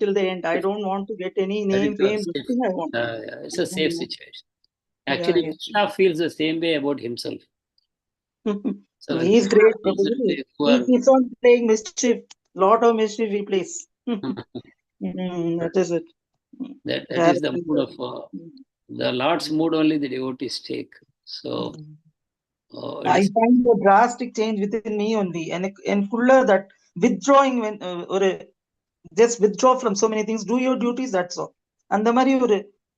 till the end. I don't want to get any name, fame, nothing I want. It's a safe situation. Yeah, Actually, yeah. Krishna feels the same way about himself. So He's great. Prabhuji, He keeps on playing mischief. Lot of mischief he plays. That is it. that is the mood of the Lord's mood only the devotees take. So I find a drastic change within me only, and fuller that withdrawing when or just withdraw from so many things. Do your duties. That's all. And the mari or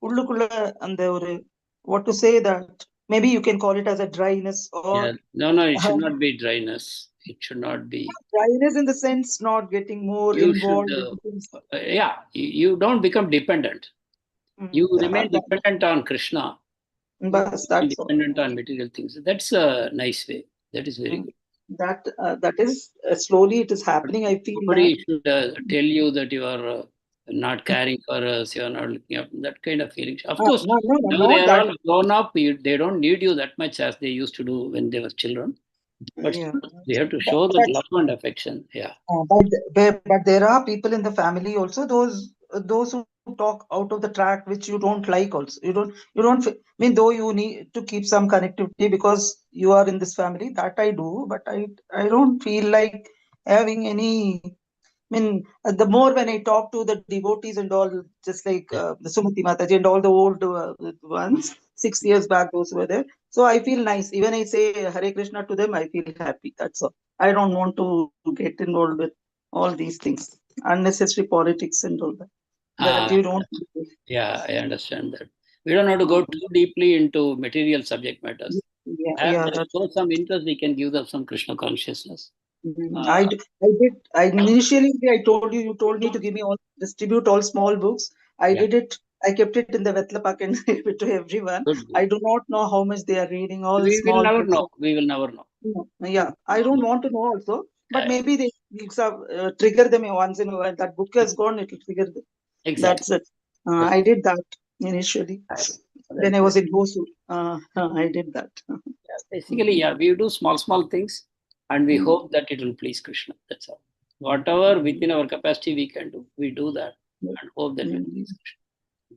ullukulla and the what to say that maybe you can call it as a dryness or no, it should not be dryness. It should not be dryness in the sense not getting more you should. involved in things. You don't become dependent. You remain dependent on Krishna. That's Dependent on material things. That's a nice way. That is very good. That is slowly it is happening. I feel nobody should tell you that you are not caring for us. You are not looking up. That kind of feeling. Of course, now they are all grown up. They don't need you that much as they used to do when they were children. But they have to show that love and affection. Yeah. But there are people in the family also. Those who talk out of the track which you don't like. Also, you don't. I mean, though you need to keep some connectivity because you are in this family. That I do, but I don't feel like having any. I mean, the more when I talk to the devotees and all, just like the Sumati Mataji and all the old ones, 6 years back, those who were there. So I feel nice. Even I say Hare Krishna to them, I feel happy. That's all. I don't want to get involved with all these things, unnecessary politics and all that. That you don't. Yeah, I understand that. We don't have to go too deeply into material subject matters. As they show some interest, we can give them some Krishna consciousness. I initially I told you told me to give me distribute all small books. I did it. I kept it in the Vetlapak and gave it to everyone. Good. I do not know how much they are reading. All we small will never books. know. We will never know. Yeah, I don't want to know also. But maybe they trigger them once in a while. That book has gone. It will trigger them. Exactly. That's it. I did that initially when I was in Hosur. I did that. Basically, we do small things, and we hope that it will please Krishna. That's all. Whatever within our capacity we can do, we do that and hope that it will please Krishna.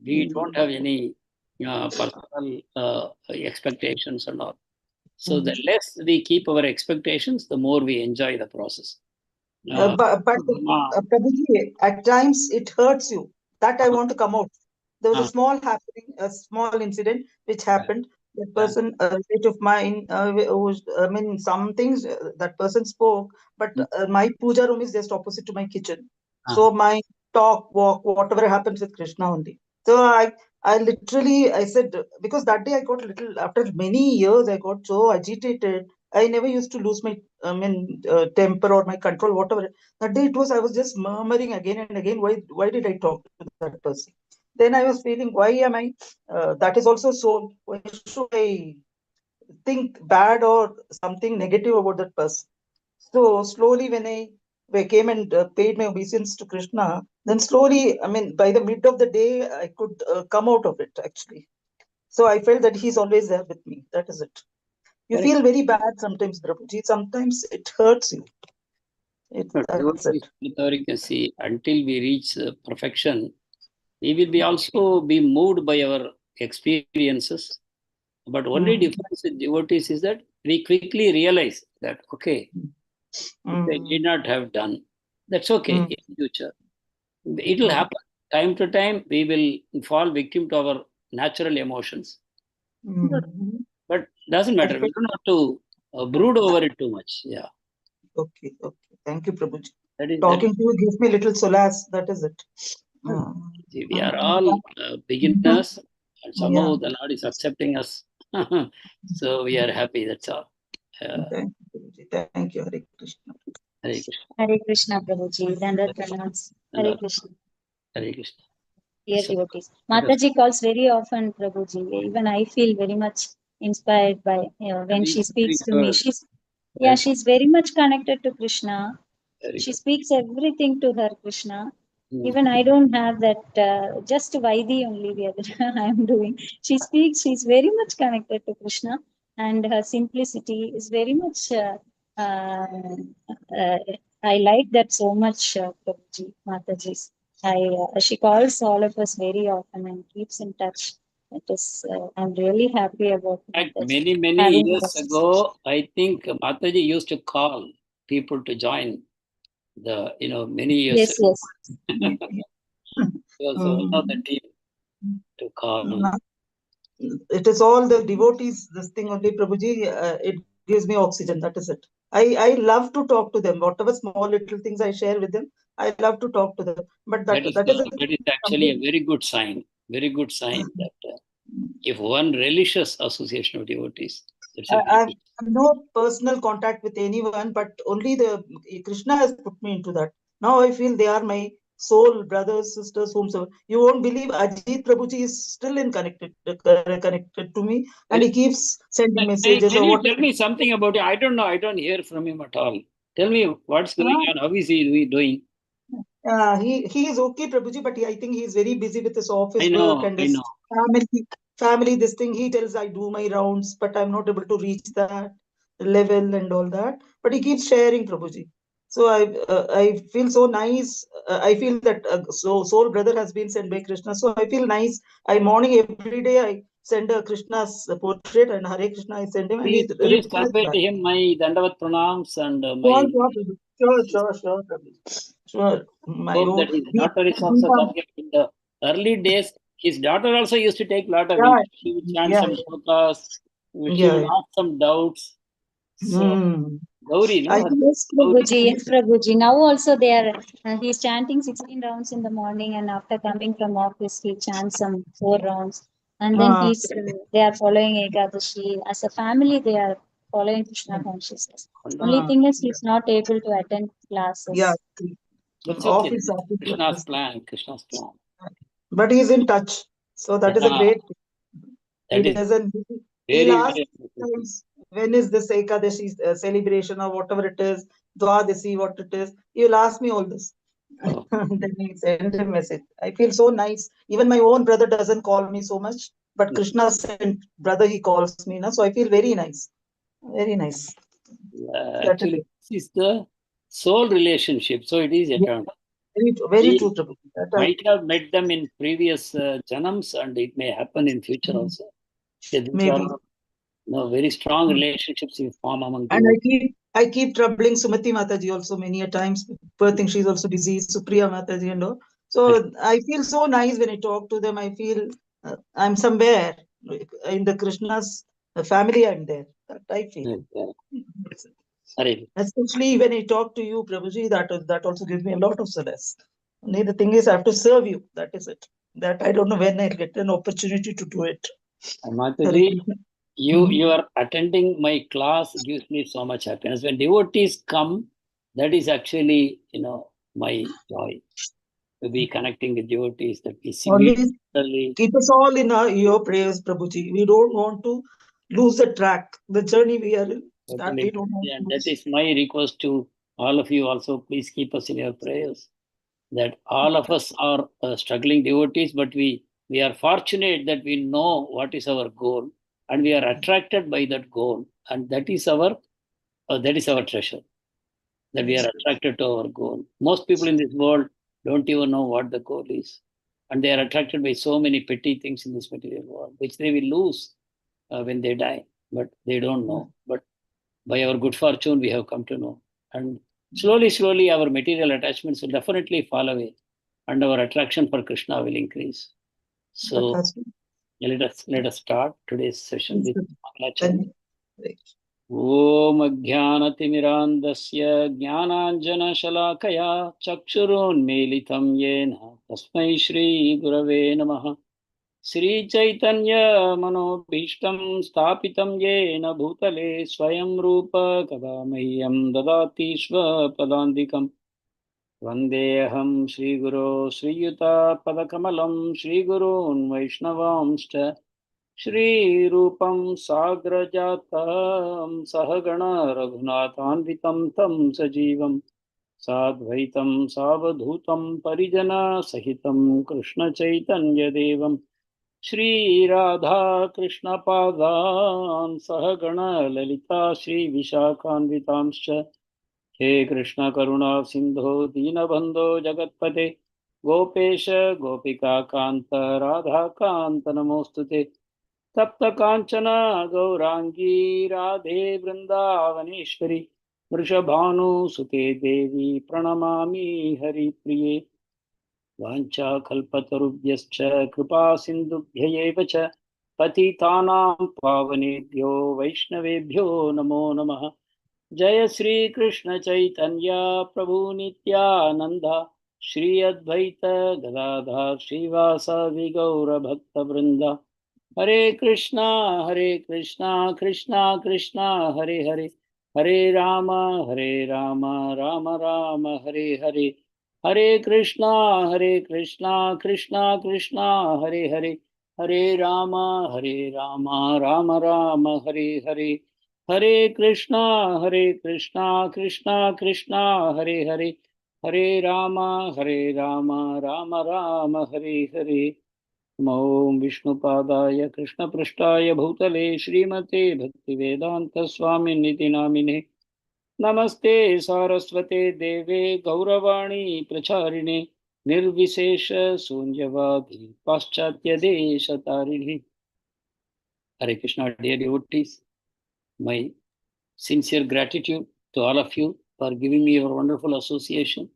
We don't have any personal expectations and all. So the less we keep our expectations, the more we enjoy the process. But Prabhuji, at times it hurts you. That I want to come out. There was a small incident which happened. That person, a relative of mine, I mean, some things that person spoke, but my puja room is just opposite to my kitchen. So my talk, walk, whatever happens with Krishna only. So I literally, I said, because that day I got a little, after many years, I got so agitated. I never used to lose my, temper or my control, whatever. That day it was, I was just murmuring again and again. Why did I talk to that person? Then I was feeling, why am I? That is also so. Why should I think bad or something negative about that person? So slowly, when I came and paid my obeisance to Krishna, then slowly, I mean, by the mid of the day, I could come out of it actually. So I felt that he's always there with me. That is it. You feel very bad sometimes, Prabhuji. Sometimes it hurts you. That's it. Until we reach perfection, we will be also be moved by our experiences. But only difference with devotees is that we quickly realize that, okay, I did not have done. That's okay in future. It will happen. Time to time, we will fall victim to our natural emotions. But doesn't matter. We don't have to brood over it too much. Yeah. Okay. Thank you, Prabhuji. Talking to you gives me little solace. That is it. We are all beginners, and somehow the Lord is accepting us. So we are happy. That's all. Thank you, Prabhuji. Thank you, Hare Krishna. Hare Krishna. Hare Krishna, Prabhuji. Hare Krishna. Hare Krishna. Dear devotees. Mataji calls very often, Prabhuji. Even I feel very much inspired by when she speaks to me. She's very much connected to Krishna. She speaks everything to her Krishna. Even I don't have that, just Vaidi only the other I am doing. She speaks, she's very much connected to Krishna, and her simplicity is very much, I like that so much, Prabhuji, Mataji. She calls all of us very often and keeps in touch. It is, I'm really happy about Like Mataji many having years this. ago, I think Mataji used to call people to join many years Yes, yes. ago. He was one of the team to call. It is all the devotees, this thing only, Prabhuji, it gives me oxygen, that is it. I love to talk to them. Whatever small little things I share with them, I love to talk to them. But that is actually a very good sign. Very good sign that if one relishes association of devotees, it's a I very have no personal contact with anyone, but only the Krishna has put me into that. Now I feel they are my soul brothers, sisters, whomsoever. You won't believe Ajit Prabhuji is still connected to me, and he keeps sending messages Can or you whatever. tell me something about it? I don't know. I don't hear from him at all. Tell me what's going on. How is he doing? He is okay, Prabhuji, but I think he is very busy with his office I work know. and his family. This thing he tells I do my rounds, but I'm not able to reach that level and all that. But he keeps sharing, Prabhuji. So I feel so nice. I feel that soul brother has been sent by Krishna. So I feel nice. I morning every day I send a Krishna's portrait and Hare Krishna I send him and he Please replies convey back. to him my Dandavat pranams and my Sure, Prabhuji. Sure. My hope own that his daughter is also coming in the early days. His daughter also used to take a lot of interest. She would chant yeah, some shlokas. She would yeah. ask some doubts. So Hmm. Gauri, I no? think Yes, Gauri. Prabhuji. Yes, Prabhuji. Now also they are, he's chanting 16 rounds in the morning, and after coming from office, he chants some 4 rounds. And then they are following Ekadashi. As a family, they are following Krishna consciousness. Only thing is, he's not able to attend yeah. classes. That's okay. Office. Krishna's plan. Krishna's plan. But he's in touch. So that is a Yeah, great thing. He that is doesn't, he'll very, ask very appreciated. times, when is this Ekadashi celebration or whatever it is, Dwadasi, what it is. He'll ask me all this. Oh, Then he send a message. I feel so nice. Even my own brother doesn't call me so much, but Krishna sent brother, he calls me. So I feel very nice. Very nice. That is actually, it. this is the soul relationship. So it is Yeah, eternal. very We true, Prabhu. That might have met them in previous janams, and it may happen in future also. These maybe. are very strong relationships we form among And devotees. I keep troubling Sumati Mataji also many a times. Poor thing, she's also busy, Supriya Mataji and all. So I feel so nice when I talk to them. I feel I'm somewhere in the Krishna's family. I'm there. That I feel. Especially when I talk to you, Prabhuji, that also gives me a lot of solace. Only the thing is, I have to serve you. That is it. That I don't know when I'll get an opportunity to do it. Mataji, you are attending my class gives me so much happiness. When devotees come, that is actually my joy to be connecting with devotees, that we see Only literally. keep us all in your prayers, Prabhuji. We don't want to lose the track, the journey we are in. That we don't want to And that lose. is my request to all of you also. Please keep us in your prayers. That all of us are struggling devotees, but we are fortunate that we know what is our goal, and we are attracted by that goal, and that is our treasure. That we are attracted to our goal. Most people in this world don't even know what the goal is, and they are attracted by so many petty things in this material world, which they will lose when they die, but they don't know. But by our good fortune, we have come to know. And slowly, our material attachments will definitely fall away, and our attraction for Krishna will increase. So let us start today's session with Mangalacharya. ॐ अज्ञानतिमिरान्धस्य ज्ञानाञ्जनशलाकया चक्षुरुन्मीलितं येन तस्मै श्रीगुरवे नमः। श्रीचैतन्यमनोभीष्टं स्थापितं येन भूतले स्वयं रूप कदा मह्यं ददाति स्वपदान्तिकम्। वन्देऽहं श्रीगुरो श्रीयुतापदकमलं श्रीगुरून् वैष्णवांश्च श्रीरूपं साग्रजातं सहगण रघुनाथान्वितं तं सजीवं साद्वैतं सावधूतं परिजनसहितं कृष्णचैतन्यदेवं श्रीराधाकृष्णपादान् सहगण ललिता श्रीविशाखान्वितांश्च हे कृष्ण करुणा सिंधो दीनबंधो जगत्पते गोपेश गोपिका कांत राधा कांत नमोस्तुते। तप्त कांचन गौरांगी राधे वृंदावनेश्वरी वृषभानुसुते देवी प्रणमामि हरिप्रिये। वाञ्छाकल्पतरुभ्यश्च कृपा सिन्धुभ्य एव च पतितानां पावनेभ्यो वैष्णवेभ्यो नमो नमः। जय श्री कृष्ण चैतन्य प्रभु नित्यानंद श्री अद्वैत गदाधर श्रीवासादि गौर भक्त वृंद। हरे कृष्णा कृष्णा कृष्णा हरे हरे, हरे राम राम राम हरे हरे। हरे कृष्णा कृष्णा कृष्णा हरे हरे, हरे राम राम राम हरे हरे। हरे कृष्णा कृष्णा कृष्णा हरे हरे, हरे राम राम राम हरे हरे। ओम विष्णुपादाय कृष्णपृष्ठाय भूतले श्रीमते भक्तिवेदांत स्वामिनिति नामिने नमस्ते सारस्वते देवे गौरवाणी प्रचारिणे निर्विशेष शून्यवादी पाश्चात्य देश तारिणे। Hare Krishna, dear devotees, my sincere gratitude to all of you for giving me your wonderful association.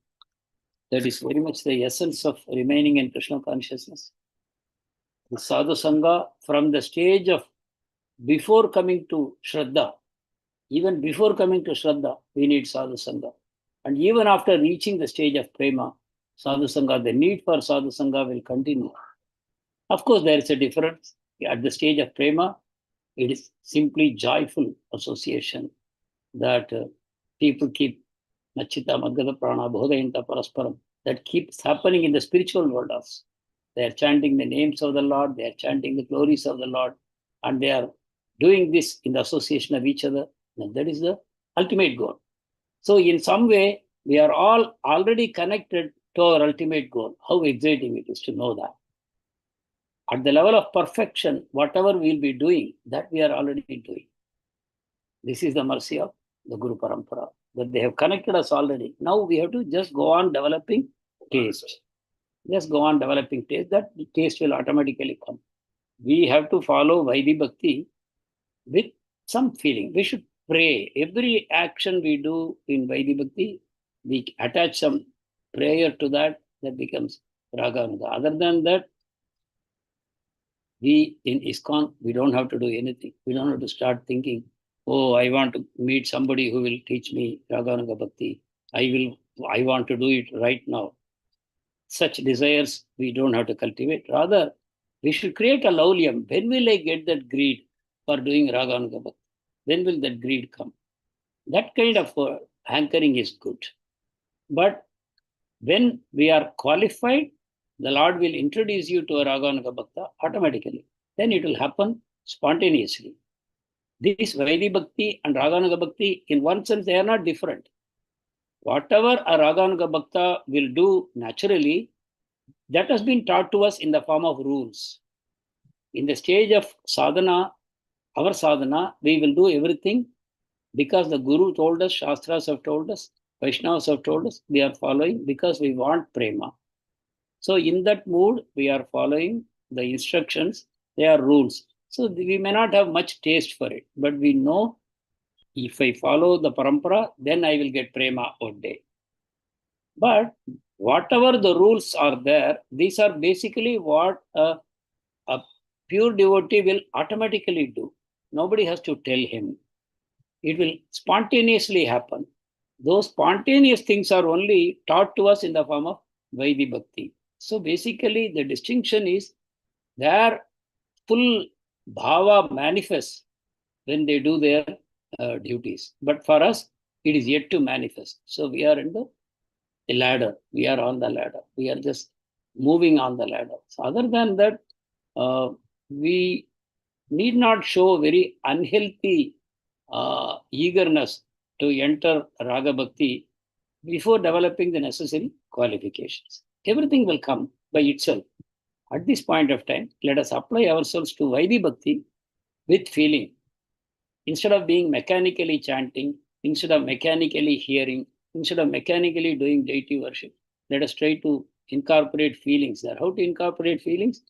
That is very much the essence of remaining in Krishna consciousness. The sadhu sangha, from the stage of before coming to Shraddha, even before coming to Shraddha, we need sadhu sangha. And even after reaching the stage of prema, sadhu sangha, the need for sadhu sangha will continue. Of course, there is a difference. At the stage of prema, it is simply joyful association that people keep Nachita Madgada Prana Bodhayanta Parasparam. That keeps happening in the spiritual world also. They are chanting the names of the Lord, they are chanting the glories of the Lord, and they are doing this in the association of each other. And that is the ultimate goal. So in some way, we are all already connected to our ultimate goal. How exciting it is to know that. At the level of perfection, whatever we'll be doing, that we are already doing. This is the mercy of the Guru Parampara, that they have connected us already. Now we have to just go on developing taste. Just go on developing taste. That taste will automatically come. We have to follow Vaidhi Bhakti with some feeling. We should pray. Every action we do in Vaidhi Bhakti, we attach some prayer to that, that becomes Raganuga. Other than that, we in ISKCON, we don't have to do anything. We don't have to start thinking, oh, I want to meet somebody who will teach me Raganuga Bhakti. I want to do it right now. Such desires we don't have to cultivate. Rather, we should create a laulyam. When will I get that greed for doing Raganuga Bhakti? When will that greed come? That kind of hankering is good. But when we are qualified, the Lord will introduce you to a Raganuga Bhakta automatically. Then it will happen spontaneously. This Vaidhi Bhakti and Raganuga Bhakti, in one sense, they are not different. Whatever a Raganuga Bhakta will do naturally, that has been taught to us in the form of rules. In the stage of sadhana, our sadhana, we will do everything because the Guru told us, Shastras have told us, Vaishnavas have told us, we are following because we want prema. So in that mood, we are following the instructions, they are rules. So we may not have much taste for it, but we know if I follow the parampara, then I will get prema one day. But whatever the rules are there, these are basically what a pure devotee will automatically do. Nobody has to tell him. It will spontaneously happen. Those spontaneous things are only taught to us in the form of Vaidhi Bhakti. So basically, the distinction is their full bhava manifests when they do their duties. But for us, it is yet to manifest. So we are in the ladder. We are on the ladder. We are just moving on the ladder. So other than that, we need not show very unhealthy eagerness to enter Raga Bhakti before developing the necessary qualifications. Everything will come by itself. At this point of time, let us apply ourselves to Vaidhi Bhakti with feeling. Instead of being mechanically chanting, instead of mechanically hearing, instead of mechanically doing deity worship, let us try to incorporate feelings there. How to incorporate feelings?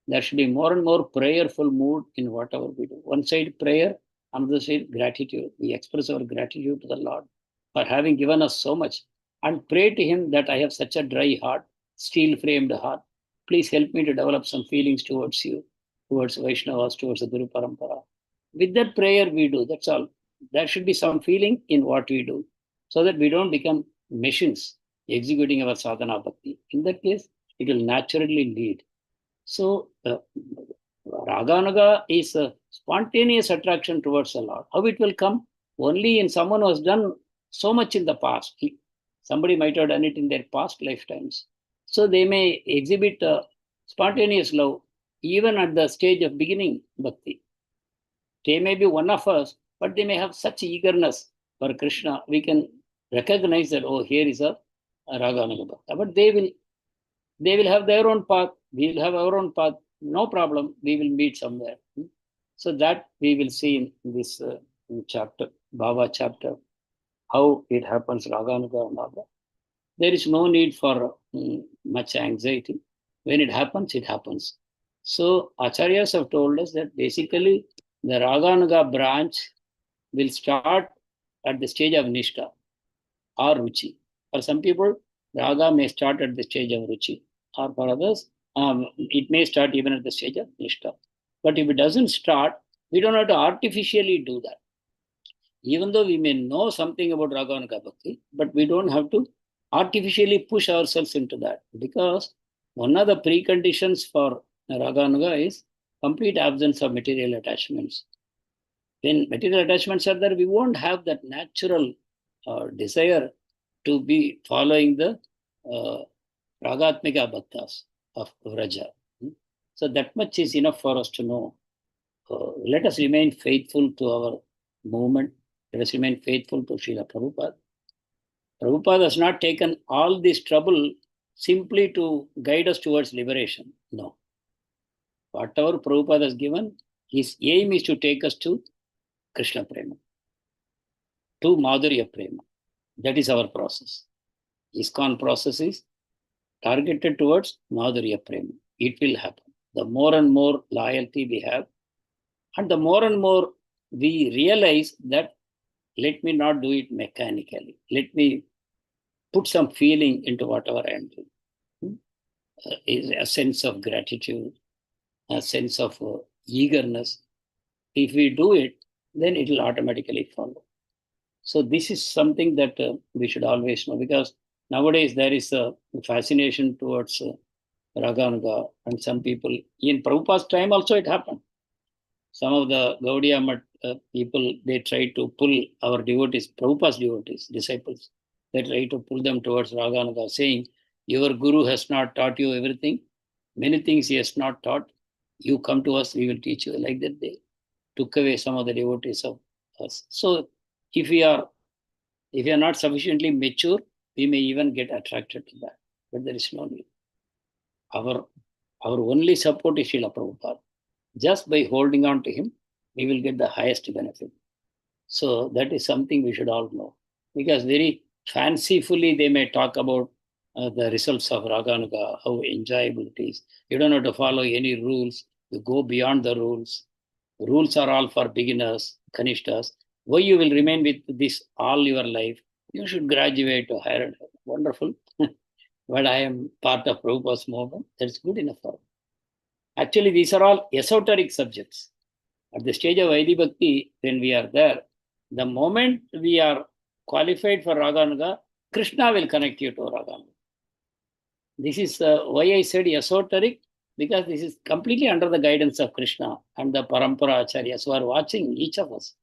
There should be more and more prayerful mood in whatever we do. One side prayer, another side gratitude. We express our gratitude to the Lord for having given us so much, and pray to Him that I have such a dry heart, steel-framed heart. Please help me to develop some feelings towards you, towards Vaishnavas, towards the Guru Parampara. With that prayer we do, that's all. There should be some feeling in what we do, so that we don't become machines executing our sadhana bhakti. In that case, it will naturally lead. So, Raganuga is a spontaneous attraction towards the Lord. How it will come? Only in someone who has done so much in the past. Somebody might have done it in their past lifetimes. So they may exhibit a spontaneous love even at the stage of beginning bhakti. They may be one of us, but they may have such eagerness for Krishna. We can recognize that, oh, here is a Raganuga Bhakta. But they will have their own path. We will have our own path. No problem. We will meet somewhere. So that we will see in this chapter, Bhava chapter, how it happens, Raganuga and all that. There is no need for much anxiety. When it happens, it happens. So Acharyas have told us that basically the Raganuga branch will start at the stage of Nishtha or Ruchi. For some people, Raga may start at the stage of Ruchi, or for others, it may start even at the stage of Nishtha. But if it doesn't start, we don't have to artificially do that. Even though we may know something about Raganuga Bhakti, but we don't have to artificially push ourselves into that, because one of the preconditions for Raganuga is complete absence of material attachments. When material attachments are there, we won't have that natural desire to be following the Ragatmika Bhaktas of Vraja. So that much is enough for us to know. Let us remain faithful to our movement. Let us remain faithful to Srila Prabhupada. Prabhupada has not taken all this trouble simply to guide us towards liberation. No. Whatever Prabhupada has given, his aim is to take us to Krishna Prema, to Madhurya Prema. That is our process. ISKCON process is targeted towards Madhurya Prema. It will happen. The more and more loyalty we have, and the more and more we realize that let me not do it mechanically. Let me put some feeling into whatever I am doing. Is a sense of gratitude, a sense of eagerness. If we do it, then it will automatically follow. So this is something that we should always know, because nowadays there is a fascination towards Raganuga, and some people, in Prabhupada's time also it happened. Some of the Gaudiya Math people, they try to pull our devotees, Prabhupada's devotees, disciples, they try to pull them towards Raganuga, saying, your Guru has not taught you everything. Many things he has not taught. You come to us, we will teach you. Like that, they took away some of the devotees of us. So if we are not sufficiently mature, we may even get attracted to that. But there is no need. Our only support is Srila Prabhupada. Just by holding on to him, we will get the highest benefit. So that is something we should all know. Because very fancifully they may talk about the results of Raganuga, how enjoyable it is. You don't have to follow any rules. You go beyond the rules. Rules are all for beginners, Kanishtas. Why you will remain with this all your life? You should graduate to higher. Wonderful. But I am part of Prabhupada's movement. That's good enough for me. Actually, these are all esoteric subjects. At the stage of Vaidhi Bhakti, when we are there, the moment we are qualified for Raganuga, Krishna will connect you to Raganuga. This is why I said esoteric, because this is completely under the guidance of Krishna and the Parampara Acharyas who are watching each of us.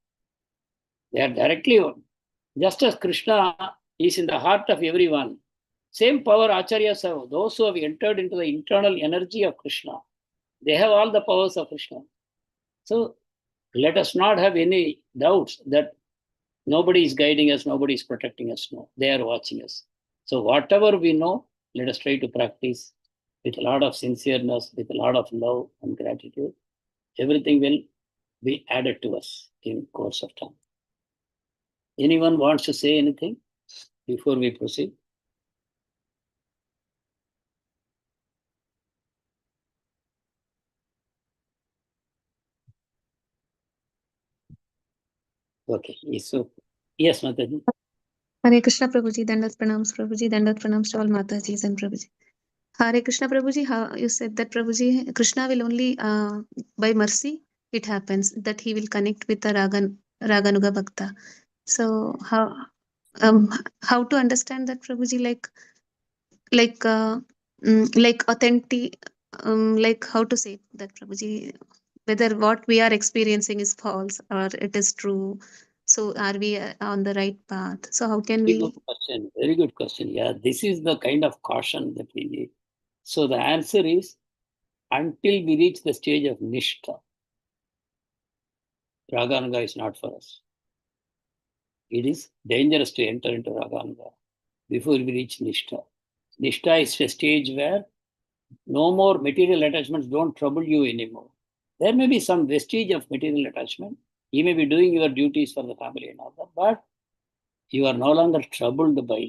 They are directly on. Just as Krishna is in the heart of everyone, same power Acharyas have. Those who have entered into the internal energy of Krishna, they have all the powers of Krishna. So let us not have any doubts that nobody is guiding us, nobody is protecting us. No, they are watching us. So whatever we know, let us try to practice with a lot of sincereness, with a lot of love and gratitude. Everything will be added to us in course of time. Anyone wants to say anything before we proceed? Okay. So, yes, Mataji. Hare Krishna Prabhuji, Dandat Pranams Prabhuji, Dandat Pranams to all Matajis and Prabhuji. Hare Krishna Prabhuji, how you said that Prabhuji, Krishna will only by mercy it happens that he will connect with the Raganuga Bhakta. So how to understand that Prabhuji, like authentic, like how to say that Prabhuji, whether what we are experiencing is false or it is true. So are we on the right path? So how can Very we? good question. Very good question. Yeah, this is the kind of caution that we need. So the answer is, until we reach the stage of Nishtha, Raganuga is not for us. It is dangerous to enter into Raganuga before we reach Nishtha. Nishtha is a stage where no more material attachments don't trouble you anymore. There may be some vestige of material attachment. You may be doing your duties for the family and all that, but you are no longer troubled by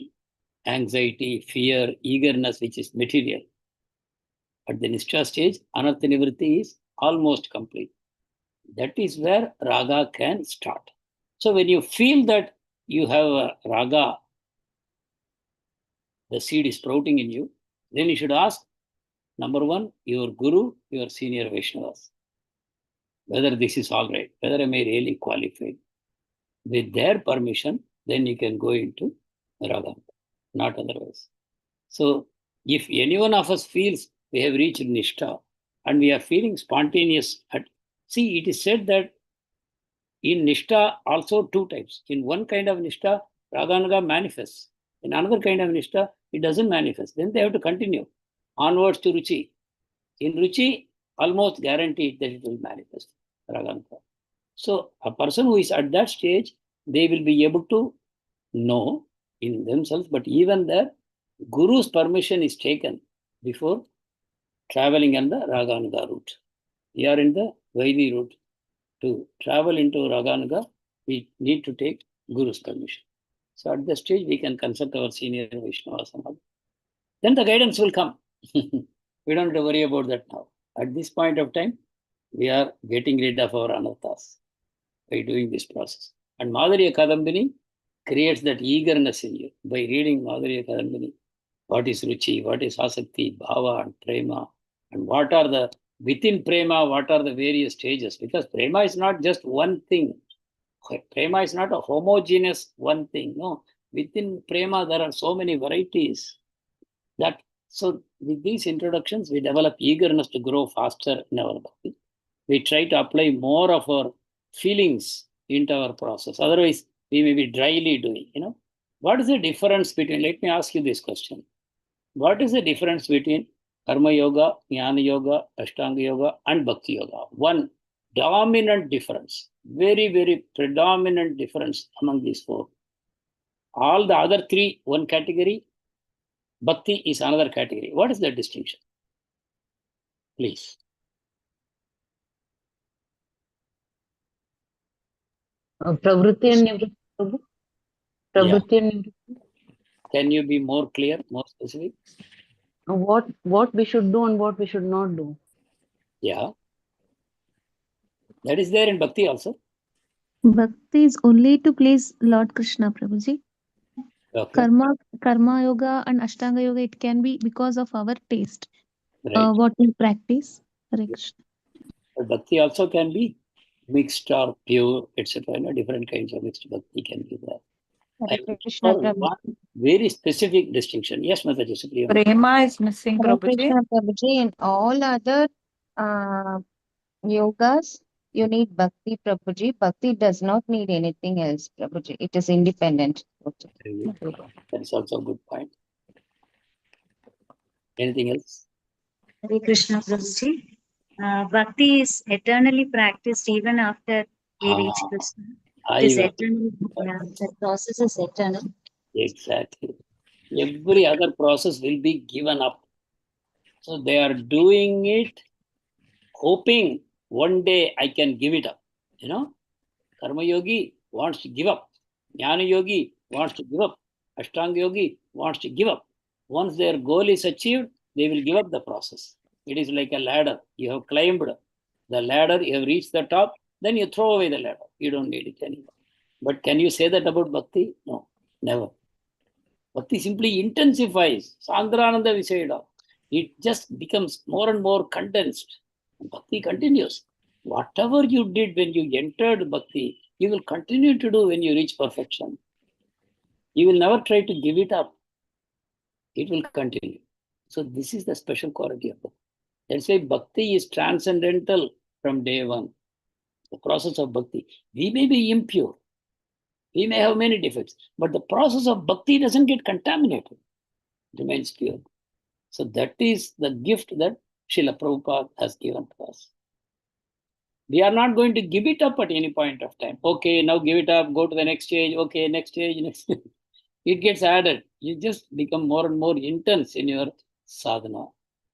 anxiety, fear, eagerness, which is material. At the Nishtha stage, Anartha Nivritti is almost complete. That is where Raga can start. So when you feel that you have a Raga, the seed is sprouting in you, then you should ask, number one, your Guru, your senior Vaishnavas, whether this is all right, whether am I really qualified. With their permission, then you can go into Raga, not otherwise. So if any one of us feels we have reached Nishtha and we are feeling spontaneous, see, it is said that in Nishtha also two types. In one kind of Nishtha, Raganuga manifests. In another kind of Nishtha, it doesn't manifest. Then they have to continue onwards to Ruchi. In Ruchi, almost guaranteed that it will manifest Raganuga. So a person who is at that stage, they will be able to know in themselves, but even there, Guru's permission is taken before traveling on the Raganuga route. We are in the Vaidhi route. To travel into Raganuga, we need to take Guru's permission. So at the stage, we can consult our senior Vaishnavas and all. Then the guidance will come. We don't have to worry about that now. At this point of time, we are getting rid of our anarthas by doing this process. And Madhurya Kadambini creates that eagerness in you by reading Madhurya Kadambini. What is Ruchi, what is Asakti, Bhava, and Prema, and what are the, within Prema, what are the various stages? Because Prema is not just one thing. Prema is not a homogeneous one thing. No, within Prema, there are so many varieties. So with these introductions, we develop eagerness to grow faster in our bhakti. We try to apply more of our feelings into our process. Otherwise, we may be dryly doing, What is the difference between, let me ask you this question. What is the difference between Karma Yoga, Jnana Yoga, Ashtanga Yoga, and Bhakti Yoga? One dominant difference, very, very predominant difference among these four. All the other three, one category. Bhakti is another category. What is the distinction? Please. Pravritti and Nivritti. Pravritti and Nivritti. Can you be more clear, more specific? What we should do and what we should not do. Yeah. That is there in Bhakti also. Bhakti is only to please Lord Krishna, Prabhuji. Okay. Karma Yoga and Ashtanga Yoga, it can be because of our taste. Right. What we practice. Hare Krishna. But Bhakti also can be mixed or pure, etc. Different kinds of mixed Bhakti can be there. Hare Krishna, Prabhuji. One very specific distinction. Yes, Mataji. Prema is missing, Hare Prabhuji. Krishna, Prabhuji. In all other yogas, you need Bhakti, Prabhuji. Bhakti does not need anything else, Prabhuji. It is independent. That is also a good point. Anything else? Hare Krishna, Prabhuji. Bhakti is eternally practiced even after we reach Krishna. It is eternal. The process is eternal. Exactly. Every other process will be given up. So they are doing it, hoping one day I can give it up. Karma Yogi wants to give up. Jnana Yogi wants to give up. Ashtanga Yogi wants to give up. Once their goal is achieved, they will give up the process. It is like a ladder. You have climbed the ladder, you have reached the top, then you throw away the ladder. You don't need it anymore. But can you say that about bhakti? No, never. Bhakti simply intensifies. Sandrananda Visayada. It just becomes more and more condensed. Bhakti continues. Whatever you did when you entered bhakti, you will continue to do when you reach perfection. You will never try to give it up. It will continue. So this is the special quality of bhakti. That's why bhakti is transcendental from day one. The process of bhakti. We may be impure. We may have many defects, but the process of bhakti doesn't get contaminated. It remains pure. So that is the gift that Srila Prabhupada has given to us. We are not going to give it up at any point of time. Okay, now give it up, go to the next stage. Okay, next stage, next stage. It gets added. You just become more and more intense in your sadhana.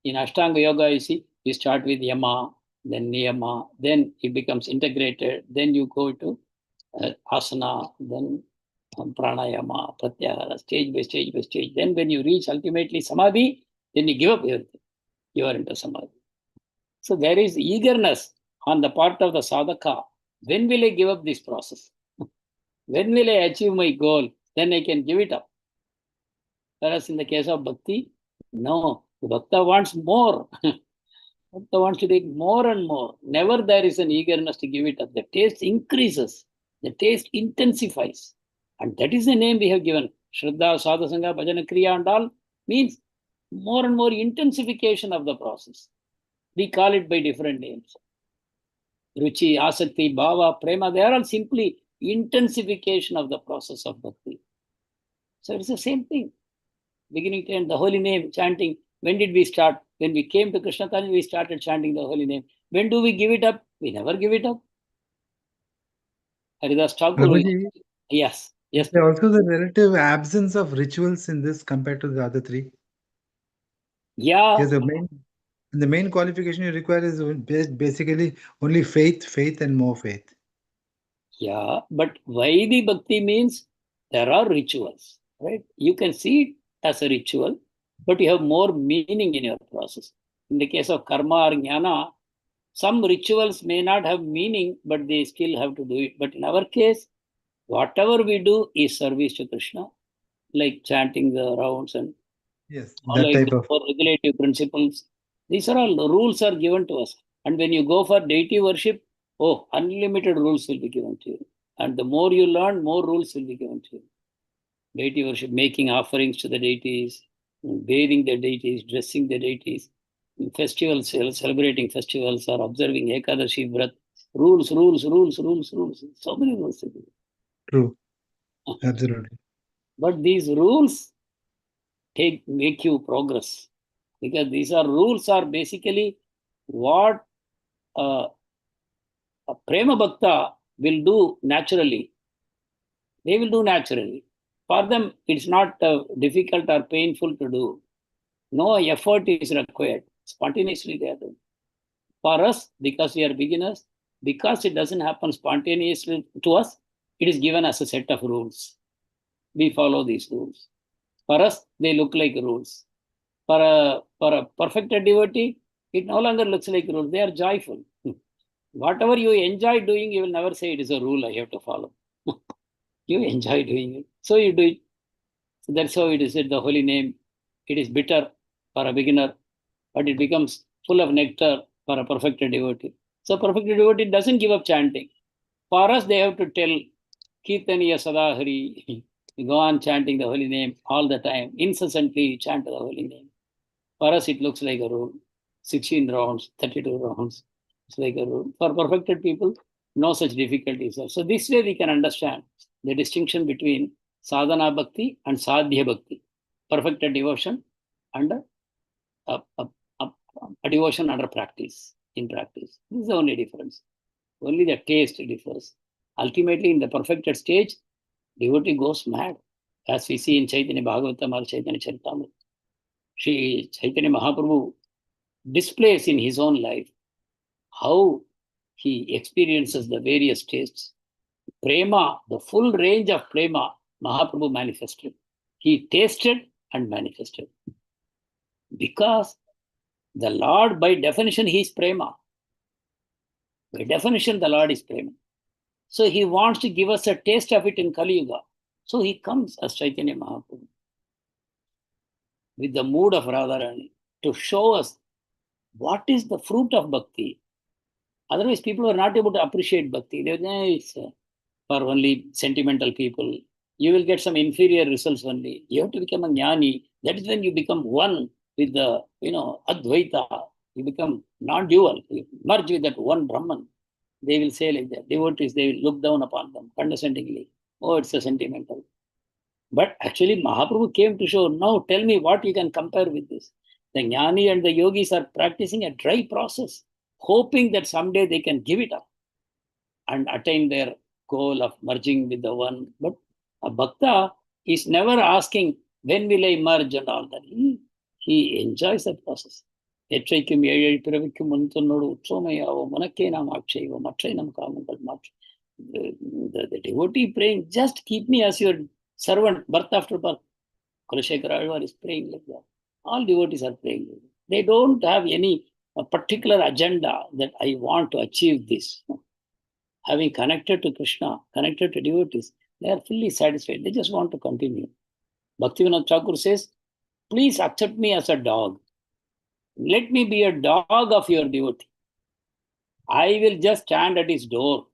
In Ashtanga Yoga, you see, you start with Yama, then Niyama, then it becomes integrated. Then you go to asana, then pranayama, pratyahara, stage by stage by stage. Then when you reach ultimately samadhi, then you give up everything. You are into samadhi. So there is eagerness on the part of the sadhaka. When will I give up this process? When will I achieve my goal? Then I can give it up. Whereas in the case of bhakti, no, the bhakta wants more. Bhakta wants to take more and more. Never there is an eagerness to give it up. The taste increases. The taste intensifies. And that is the name we have given. Shraddha, Sadhasanga, Bhajana, Kriya and all means more and more intensification of the process. We call it by different names. Ruchi, Asakti, Bhava, Prema, they are all simply intensification of the process of bhakti. So it's the same thing. Beginning to end, the holy name, chanting. When did we start? When we came to Krishna Kali, we started chanting the holy name. When do we give it up? We never give it up. Haridas Thakur. Yes. Yes. Is there also the relative absence of rituals in this compared to the other three? Yeah. Because the main qualification you require is basically only faith, and more faith. Yeah, but Vaidhi Bhakti means there are rituals, right? You can see it as a ritual, but you have more meaning in your process. In the case of karma or jnana, some rituals may not have meaning, but they still have to do it. But in our case, whatever we do is service to Krishna, like chanting the rounds and yes, that like type of regulative principles. These are all the rules are given to us. And when you go for deity worship, oh, unlimited rules will be given to you. And the more you learn, more rules will be given to you. Deity worship, making offerings to the deities, bathing the deities, dressing the deities, festivals, celebrating festivals, or observing Ekadashi Vrat. Rules. So many rules. True. Absolutely. But these rules make you progress. Because these rules are basically what a Prema Bhakta will do naturally. They will do naturally. For them, it's not difficult or painful to do. No effort is required. Spontaneously they are doing. For us, because we are beginners, because it doesn't happen spontaneously to us, it is given as a set of rules. We follow these rules. For us, they look like rules. For a perfected devotee, it no longer looks like rules. They are joyful. Whatever you enjoy doing, you will never say it is a rule I have to follow. You enjoy doing it. So you do it. So that's how it is said, the holy name. It is bitter for a beginner, but it becomes full of nectar for a perfected devotee. So perfected devotee doesn't give up chanting. For us, they have to tell Kirtaniya Sadahari. You go on chanting the holy name all the time. Incessantly chant the holy name. For us, it looks like a rule. 16 rounds, 32 rounds. It's like a rule. For perfected people, no such difficulties. So this way we can understand the distinction between sadhana bhakti and sadhya bhakti. Perfected devotion and a devotion under practice, in practice. This is the only difference. Only the taste differs. Ultimately, in the perfected stage, devotee goes mad. As we see in Chaitanya Bhagavatam or Chaitanya Charitamrita. Shri Chaitanya Mahaprabhu displays in his own life how he experiences the various tastes. Prema, the full range of prema, Mahaprabhu manifested. He tasted and manifested. Because the Lord, by definition, he is prema. By definition, the Lord is prema. So he wants to give us a taste of it in Kali Yuga. So he comes as Chaitanya Mahaprabhu with the mood of Radharani to show us what is the fruit of bhakti. Otherwise, people were not able to appreciate bhakti. They were, it's for only sentimental people. You will get some inferior results only. You have to become a jnani. That is when you become one with the, Advaita. You become non-dual. You merge with that one Brahman. They will say like that. Devotees, they will look down upon them condescendingly. Oh, it's a sentimental. But actually, Mahaprabhu came to show, now tell me what you can compare with this. The jnani and the yogis are practicing a dry process, hoping that someday they can give it up and attain their goal of merging with the one. But a bhakta is never asking, when will I merge and all that. He enjoys that process. The devotee praying, just keep me as your servant, birth after birth. Kulashekara Alvar is praying like that. All devotees are praying like that. They don't have any particular agenda that I want to achieve this. Having connected to Krishna, connected to devotees, they are fully satisfied. They just want to continue. Bhaktivinoda Thakur says, please accept me as a dog. Let me be a dog of your devotee. I will just stand at his door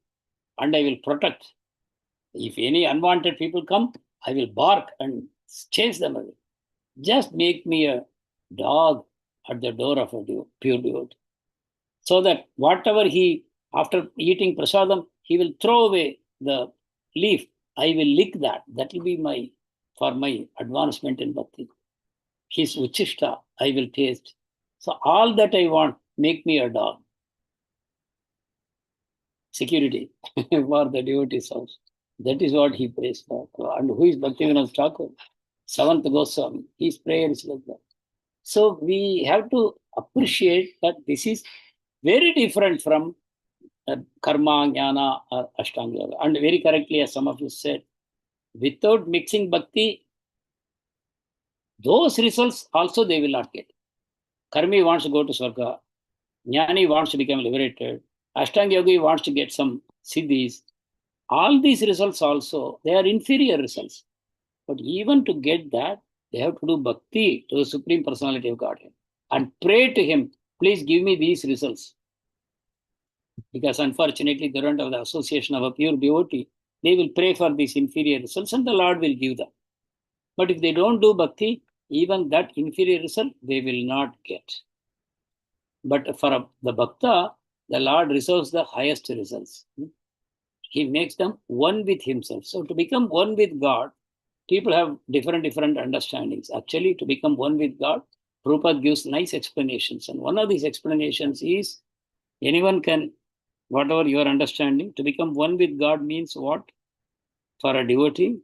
and I will protect. If any unwanted people come, I will bark and chase them away. Just make me a dog at the door of a pure devotee. So that whatever after eating prasadam, he will throw away the leaf. I will lick that. That will be for my advancement in bhakti. His uchishta, I will taste. So all that I want, make me a dog. Security for the devotee's house. That is what he prays for. And who is Bhaktivinoda Thakur? Seventh Goswami. His prayer is like that. So we have to appreciate that this is very different from karma, jnana, or ashtanga yoga. And very correctly, as some of you said, without mixing bhakti, those results also they will not get. Karmi wants to go to Swarga. Jnani wants to become liberated. Ashtanga yogi wants to get some siddhis. All these results also, they are inferior results. But even to get that, they have to do bhakti to the Supreme Personality of Godhead and pray to him, please give me these results. Because unfortunately, they don't have the association of a pure devotee. They will pray for these inferior results and the Lord will give them. But if they don't do bhakti, even that inferior result, they will not get. But for the bhakta, the Lord reserves the highest results. He makes them one with himself. So to become one with God, people have different understandings. Actually, to become one with God, Prabhupada gives nice explanations. And one of these explanations is, anyone can, whatever your understanding, to become one with God means what? For a devotee,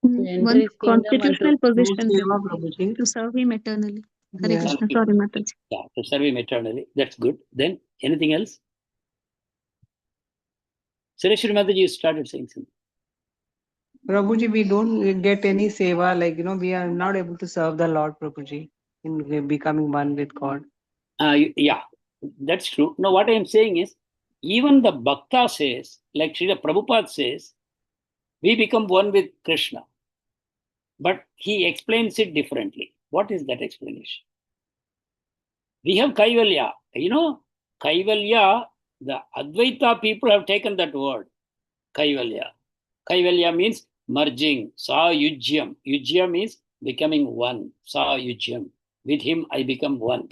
one constitutional position to serve him eternally. Hare Yeah. Krishna. Sorry, Mataji. yeah, to serve him eternally. That's good. Then anything else? Sureshwari Mataji, you started saying something. Prabhuji, we don't get any seva, like, we are not able to serve the Lord, Prabhuji, in becoming one with God. Yeah, that's true. Now, what I am saying is, even the Bhakta says, like Srila Prabhupada says, we become one with Krishna. But he explains it differently. What is that explanation? We have Kaivalya. Kaivalya, the Advaita people have taken that word, Kaivalya. Kaivalya means merging, sa yujyam. Yujya means becoming one, sa yujyam. With him, I become one.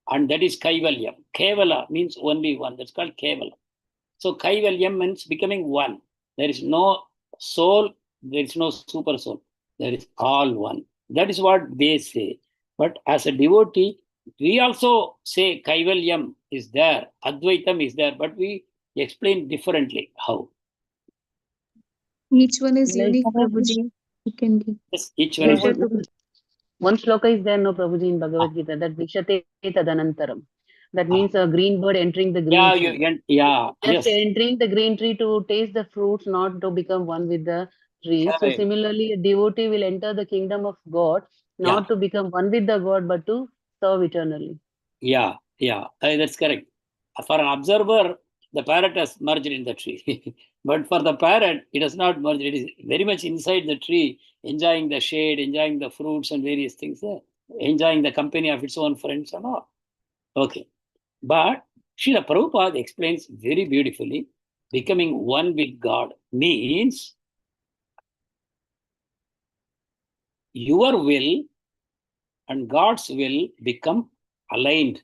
And that is Kaivalyam. Kevala means only one. That's called Kevala. So Kaivalyam means becoming one. There is no soul, there is no super soul. There is all one. That is what they say. But as a devotee, we also say Kaivalyam is there, Advaitam is there, but we explain differently. How? Each one is unique, Prabhuji. You can give. Yes, each one is Pleasure One shloka is there, no, Prabhuji, in Bhagavad Gita, that Vishate Tadanantaram. That means a green bird entering the green tree. Yeah, Just yes. entering the green tree to taste the fruits, not to become one with the tree. So Correct. similarly, a devotee will enter the kingdom of God, not to become one with the God, but to serve eternally. Yeah, that's correct. For an observer, the parrot has merged in the tree. But for the parrot, it has not merged. It is very much inside the tree, enjoying the shade, enjoying the fruits and various things, enjoying the company of its own friends and all. Okay. But Srila Prabhupada explains very beautifully, becoming one with God means your will and God's will become aligned.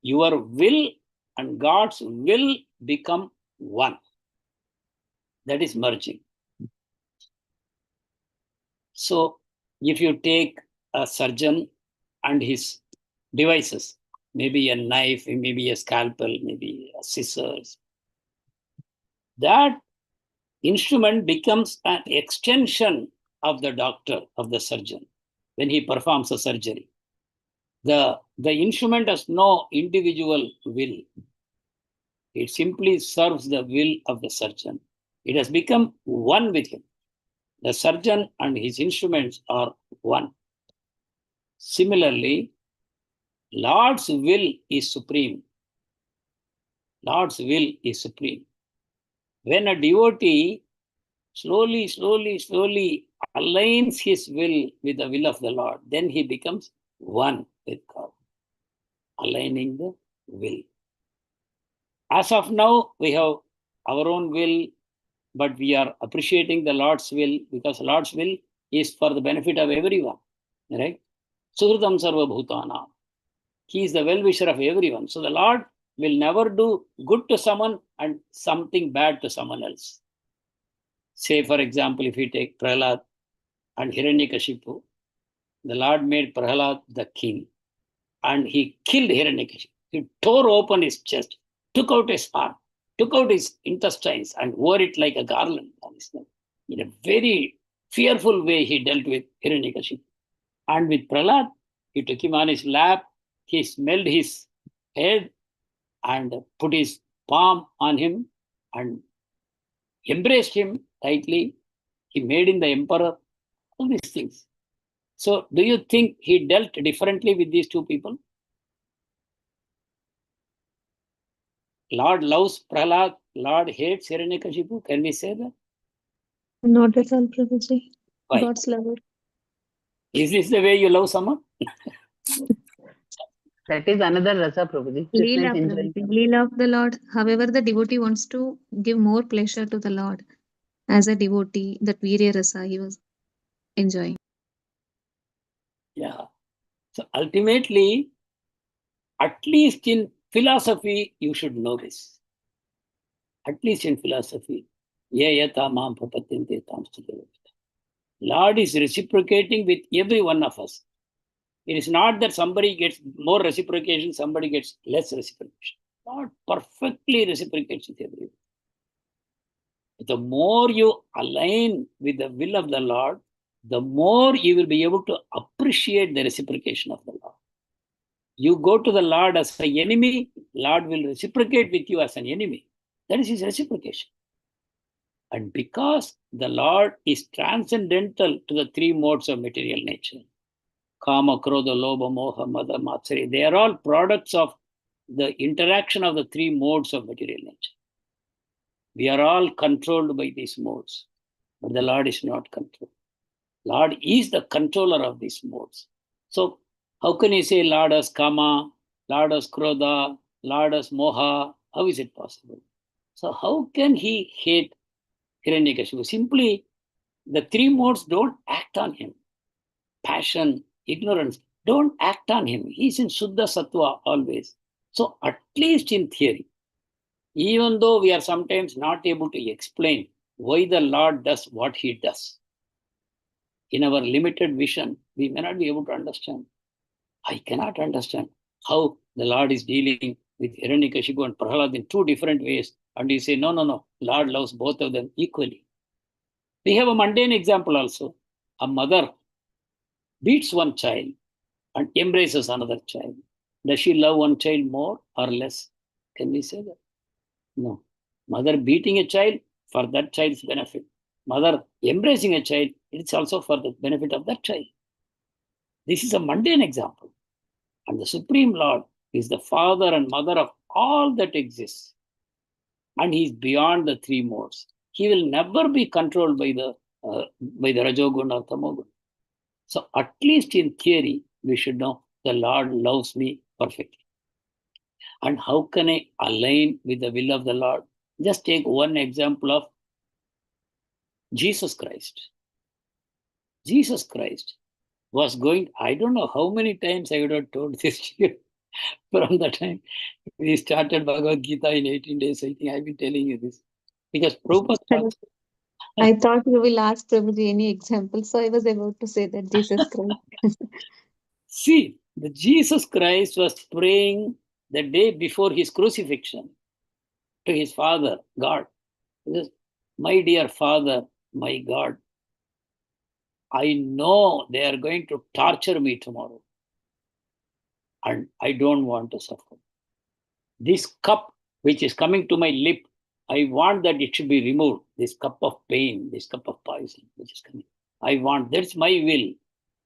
Your will and God's will become one. That is merging. So if you take a surgeon and his devices, maybe a knife, maybe a scalpel, maybe a scissors, that instrument becomes an extension of the doctor, of the surgeon, when he performs a surgery. The instrument has no individual will. It simply serves the will of the surgeon. It has become one with him. The surgeon and his instruments are one. Similarly, Lord's will is supreme. Lord's will is supreme. When a devotee slowly aligns his will with the will of the Lord, then he becomes one with God, aligning the will. As of now, we have our own will, but we are appreciating the Lord's will because Lord's will is for the benefit of everyone, right? Suhritam sarva bhutana. He is the well-wisher of everyone. So the Lord will never do good to someone and something bad to someone else. Say, for example, if we take Prahlad and Hiranyakashipu, the Lord made Prahlad the king and he killed Hiranyakashipu. He tore open his chest, took out his heart, took out his intestines and wore it like a garland on his neck. In a very fearful way, he dealt with Hiranyakashipu. And with Prahlad, he took him on his lap, he smelled his head and put his palm on him and embraced him tightly. He made him the emperor, all these things. So do you think he dealt differently with these two people? Lord loves Prahlad, Lord hates Hiranyakashipu. Can we say that? Not at all, Prabhuji. Why? God's lover. Is this the way you love someone? That is another rasa, Prabhuji. Just Leela, like enjoying. Prabhuji. Leela of the Lord. However, the devotee wants to give more pleasure to the Lord. As a devotee, that Virya Rasa he was enjoying. Yeah. So ultimately, at least in philosophy, you should know this. At least in philosophy. Lord is reciprocating with every one of us. It is not that somebody gets more reciprocation, somebody gets less reciprocation. Lord perfectly reciprocates with everyone. The more you align with the will of the Lord, the more you will be able to appreciate the reciprocation of the Lord. You go to the Lord as an enemy, Lord will reciprocate with you as an enemy. That is his reciprocation. And because the Lord is transcendental to the three modes of material nature, Kama, Krodha, Lobha, Moha, Mada, Matsari, they are all products of the interaction of the three modes of material nature. We are all controlled by these modes, but the Lord is not controlled. Lord is the controller of these modes. So how can you say Lord has Kama, Lord has Krodha, Lord has Moha? How is it possible? So how can he hate Hiranyakashipu? Simply, the three modes don't act on him. Passion, ignorance, don't act on him. He's in Shuddha Sattva always. So at least in theory, even though we are sometimes not able to explain why the Lord does what he does, in our limited vision, we may not be able to understand. I cannot understand how the Lord is dealing with Hiranyakashipu and Prahlad in two different ways. And you say, no, Lord loves both of them equally. We have a mundane example also. A mother beats one child and embraces another child. Does she love one child more or less? Can we say that? No. Mother beating a child for that child's benefit. mother embracing a child, it's also for the benefit of that child. This is a mundane example. And the Supreme Lord is the father and mother of all that exists. And he is beyond the three modes. He will never be controlled by the Rajogun or Tamogun. So at least in theory, we should know the Lord loves me perfectly. And how can I align with the will of the Lord? Just take one example of Jesus Christ. Jesus Christ was going, I don't know how many times I would have told this to you from the time we started Bhagavad Gita in 18 days. I think I've been telling you this. Because Prabhupada, I thought you will ask Prabhuji any example, so I was about to say that Jesus Christ. see, the Jesus Christ was praying the day before his crucifixion to his Father, God. He says, my dear Father, my God, I know they are going to torture me tomorrow. And I don't want to suffer. This cup which is coming to my lip, I want that it should be removed. This cup of pain, this cup of poison which is coming. I want, that's my will.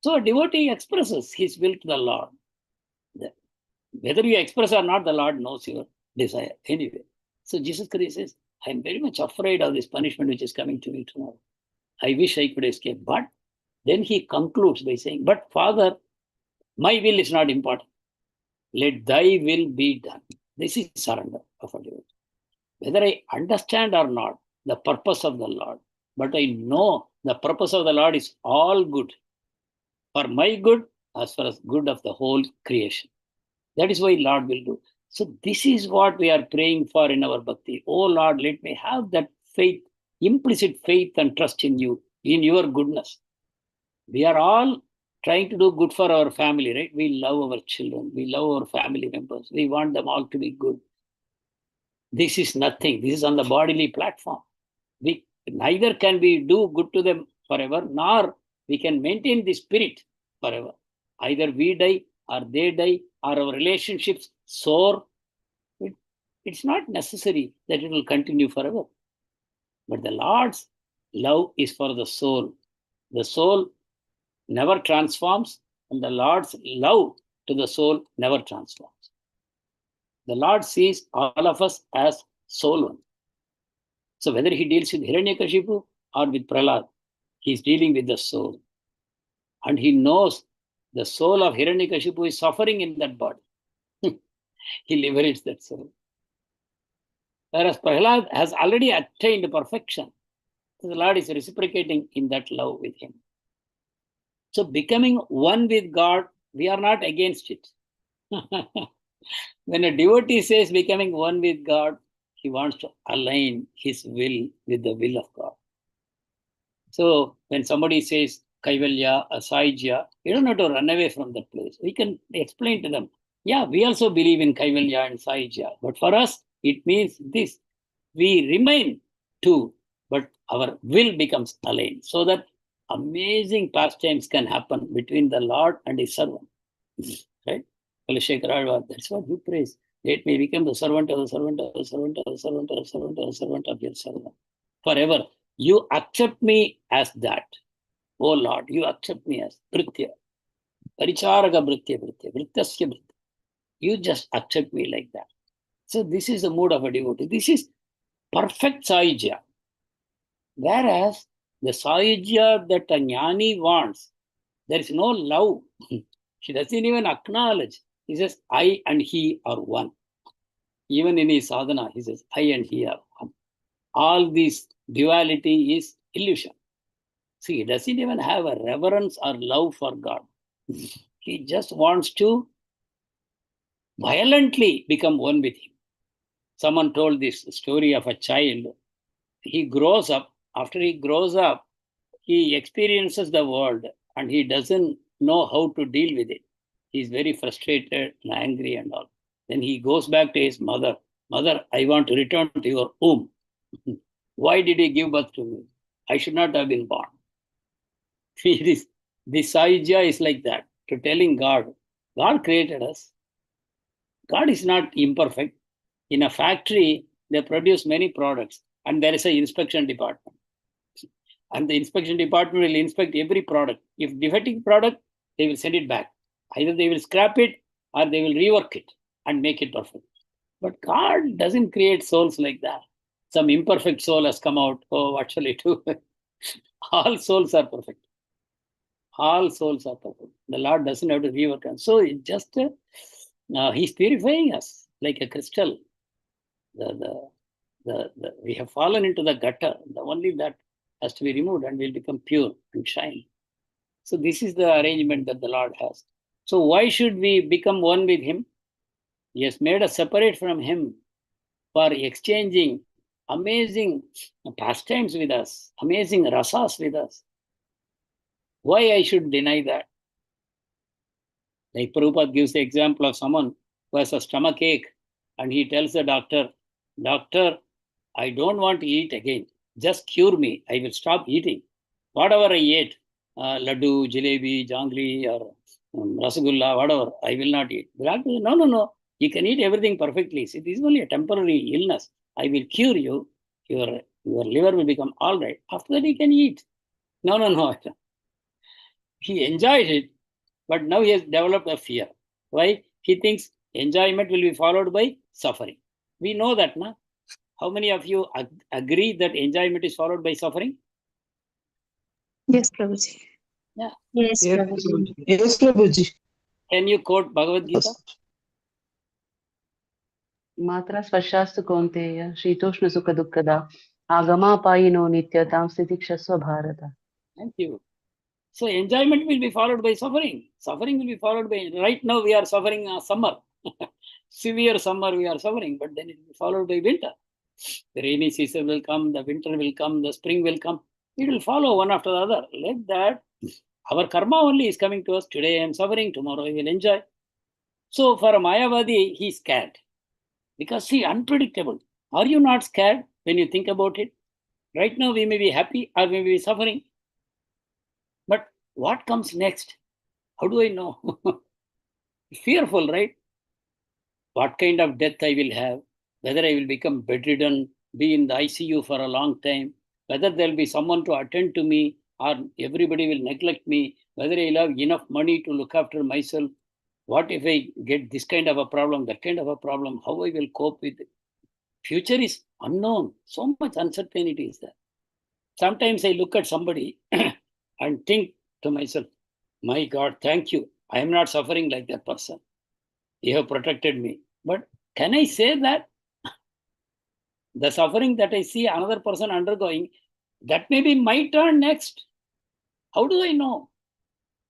So a devotee expresses his will to the Lord. Whether you express or not, the Lord knows your desire anyway. So Jesus Christ says, I'm very much afraid of this punishment which is coming to me tomorrow. I wish I could escape. But then he concludes by saying, but Father, my will is not important. Let thy will be done. This is surrender of a devotee. Whether I understand or not the purpose of the Lord, but I know the purpose of the Lord is all good. For my good, as far as good of the whole creation. That is why Lord will do. So this is what we are praying for in our bhakti. Oh Lord, let me have that faith, implicit faith and trust in you, in your goodness. We are all trying to do good for our family, right? We love our children. We love our family members. We want them all to be good. This is nothing. This is on the bodily platform. We neither can we do good to them forever, nor we can maintain the spirit forever. Either we die or they die or our relationships soar. It's not necessary that it will continue forever. But the Lord's love is for the soul. The soul never transforms, and the Lord's love to the soul never transforms. The Lord sees all of us as soul one. So whether he deals with Hiranyakashipu or with Prahlad, he's dealing with the soul. And he knows the soul of Hiranyakashipu is suffering in that body. He liberates that soul. Whereas Prahlad has already attained perfection. So the Lord is reciprocating in that love with him. So becoming one with God, we are not against it. When a devotee says becoming one with God, he wants to align his will with the will of God. So when somebody says Kaivalya, Asaijya, you don't have to run away from that place. We can explain to them, yeah, we also believe in Kaivalya and Saijya. But for us, it means this. We remain two, but our will becomes aligned. So that amazing pastimes can happen between the Lord and his servant. Right? That's what he prays. Let me become the servant of the servant of the servant of the servant of the servant of the servant of your servant. Forever. You accept me as that. Oh Lord, you accept me as Bhritya. Paricharaga Bhritya Bhritya. Bhrityasya Bhritya. You just accept me like that. So this is the mood of a devotee. This is perfect Saijya. Whereas the Saijya that a jnani wants, there is no love. He doesn't even acknowledge. He says, I and he are one. Even in his sadhana, he says, I and he are one. All this duality is illusion. See, he doesn't even have a reverence or love for God. He just wants to violently become one with him. Someone told this story of a child. He grows up. After he grows up, he experiences the world and he doesn't know how to deal with it. He's very frustrated and angry and all. Then he goes back to his mother. Mother, I want to return to your womb. Why did you give birth to me? I should not have been born. This Saijya is like that, to telling God, God created us. God is not imperfect. In a factory, they produce many products and there is an inspection department. And the inspection department will inspect every product. If defective product, they will send it back. Either they will scrap it or they will rework it and make it perfect. But God doesn't create souls like that. Some imperfect soul has come out. Oh, what shall I do? All souls are perfect. All souls are perfect. The Lord doesn't have to rework them. So it just He's purifying us like a crystal. We have fallen into the gutter. The only that has to be removed and will become pure and shine. So this is the arrangement that the Lord has. So why should we become one with Him? He has made us separate from Him for exchanging amazing pastimes with us, amazing rasas with us. Why I should deny that? Like Prabhupada gives the example of someone who has a stomach ache and he tells the doctor, "Doctor, I don't want to eat again. Just cure me. I will stop eating. Whatever I ate, laddu, jalebi, jangri, or rasgulla, whatever, I will not eat." The doctor says, no. You can eat everything perfectly. See, this is only a temporary illness. I will cure you. Your liver will become all right. After that, you can eat. No. He enjoyed it, but now he has developed a fear. Why? He thinks enjoyment will be followed by suffering. We know that, na? How many of you agree that enjoyment is followed by suffering? Yes, Prabhuji. Yeah. Yes, Yes, Prabhuji. Prabhuji. Yes, Prabhuji. Can you quote Bhagavad Gita? मात्रा स्पर्शास्तु कौन्तेय शीतोष्ण सुख दुःखदा आगमापायिनो नित्यतां स्थितिक्षस्व Bharat. Thank you. So enjoyment will be followed by suffering. Suffering will be followed by, right now we are suffering summer. Severe summer we are suffering, but then it will be followed by winter. The rainy season will come, the winter will come, the spring will come. It will follow one after the other. Like that, our karma only is coming to us. Today I am suffering, tomorrow I will enjoy. So for a Mayavadi, he is scared. Because see, unpredictable. Are you not scared when you think about it? Right now we may be happy or we may be suffering. But what comes next? How do I know? Fearful, right? What kind of death I will have? Whether I will become bedridden, be in the ICU for a long time, whether there will be someone to attend to me or everybody will neglect me, whether I will have enough money to look after myself. What if I get this kind of a problem, that kind of a problem? How I will cope with it? Future is unknown. So much uncertainty is there. Sometimes I look at somebody and think to myself, my God, thank you. I am not suffering like that person. You have protected me. But can I say that? The suffering that I see another person undergoing, that may be my turn next. How do I know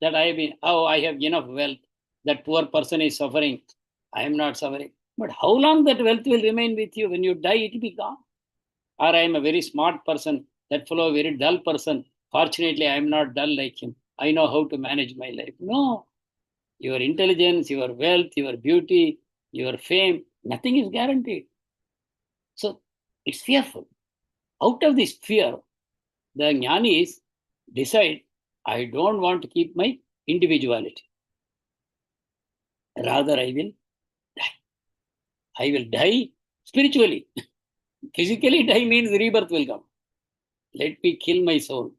that I have enough wealth? That poor person is suffering. I am not suffering. But how long that wealth will remain with you? When you die, it will be gone. Or I am a very smart person. That fellow, a very dull person. Fortunately, I am not dull like him. I know how to manage my life. No. Your intelligence, your wealth, your beauty, your fame, nothing is guaranteed. So it's fearful. Out of this fear, the jnanis decide, I don't want to keep my individuality. Rather, I will die. I will die spiritually. Physically die means rebirth will come. Let me kill my soul.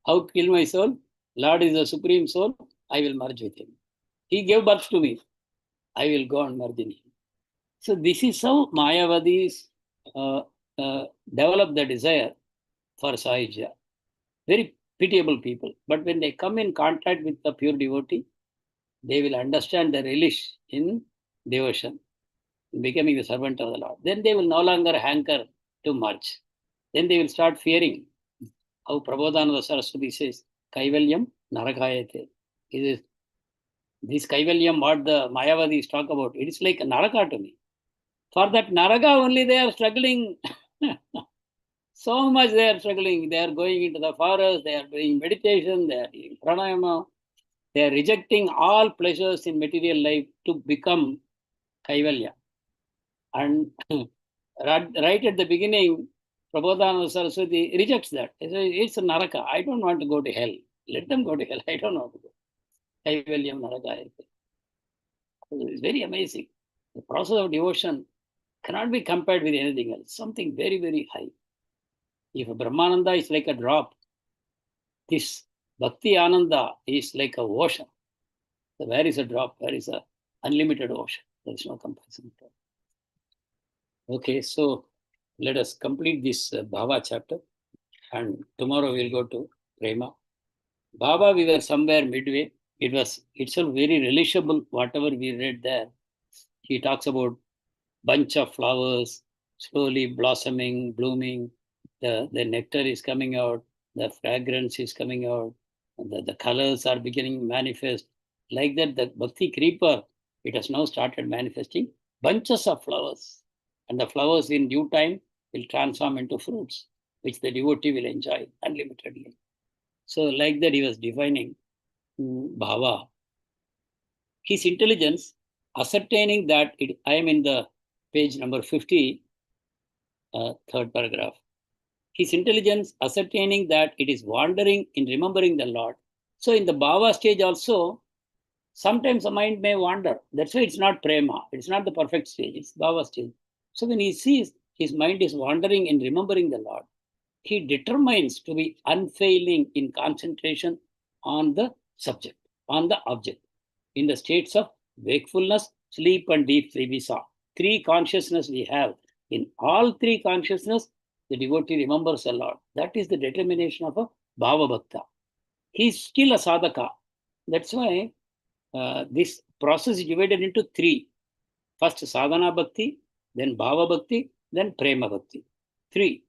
How kill my soul? Lord is the supreme soul. I will merge with him. He gave birth to me. I will go and merge in him. So this is how Mayavadis develop the desire for Sahija. Very pitiable people. But when they come in contact with the pure devotee, they will understand the relish in devotion, in becoming the servant of the Lord. Then they will no longer hanker to merge. Then they will start fearing. How Prabodhananda Saraswati says, Kaivalyam Narakayate. This Kaivalyam, what the Mayavadis talk about, it is like a Naraka to me. For that Naraka only they are struggling. So much they are struggling. They are going into the forest, they are doing meditation, they are doing pranayama. They are rejecting all pleasures in material life to become Kaivalya. And right at the beginning, Prabodhananda Saraswati rejects that. He says, it's a Naraka. I don't want to go to hell. Let them go to hell. I don't want to go. Kaivalyam Naraka. It's very amazing. The process of devotion cannot be compared with anything else. Something very, very high. If Brahmananda is like a drop, His Bhakti Ananda is like a ocean. So where is a drop? Where is a unlimited ocean? There is no comparison. Okay, so let us complete this Bhava chapter. And tomorrow we'll go to Prema. Bhava, we were somewhere midway. It was itself very relishable, whatever we read there. He talks about bunch of flowers slowly blossoming, blooming. The nectar is coming out, the fragrance is coming out, the colors are beginning to manifest. Like that, the Bhakti creeper, it has now started manifesting bunches of flowers. And the flowers in due time will transform into fruits, which the devotee will enjoy unlimitedly. So like that, he was defining Bhava. His intelligence, ascertaining that I am in the page number 50, third paragraph. His intelligence, ascertaining that it is wandering in remembering the Lord. So in the Bhava stage also, sometimes the mind may wander. That's why it's not Prema. It's not the perfect stage. It's Bhava stage. So when he sees his mind is wandering in remembering the Lord, he determines to be unfailing in concentration on the subject, on the object, in the states of wakefulness, sleep, and deep sleep. We saw 3 consciousness we have. In all 3 consciousness, the devotee remembers the Lord. That is the determination of a Bhava Bhakta. He is still a sadhaka. That's why this process is divided into 3. First sadhana bhakti, then Bhava Bhakti, then Prema Bhakti. 3.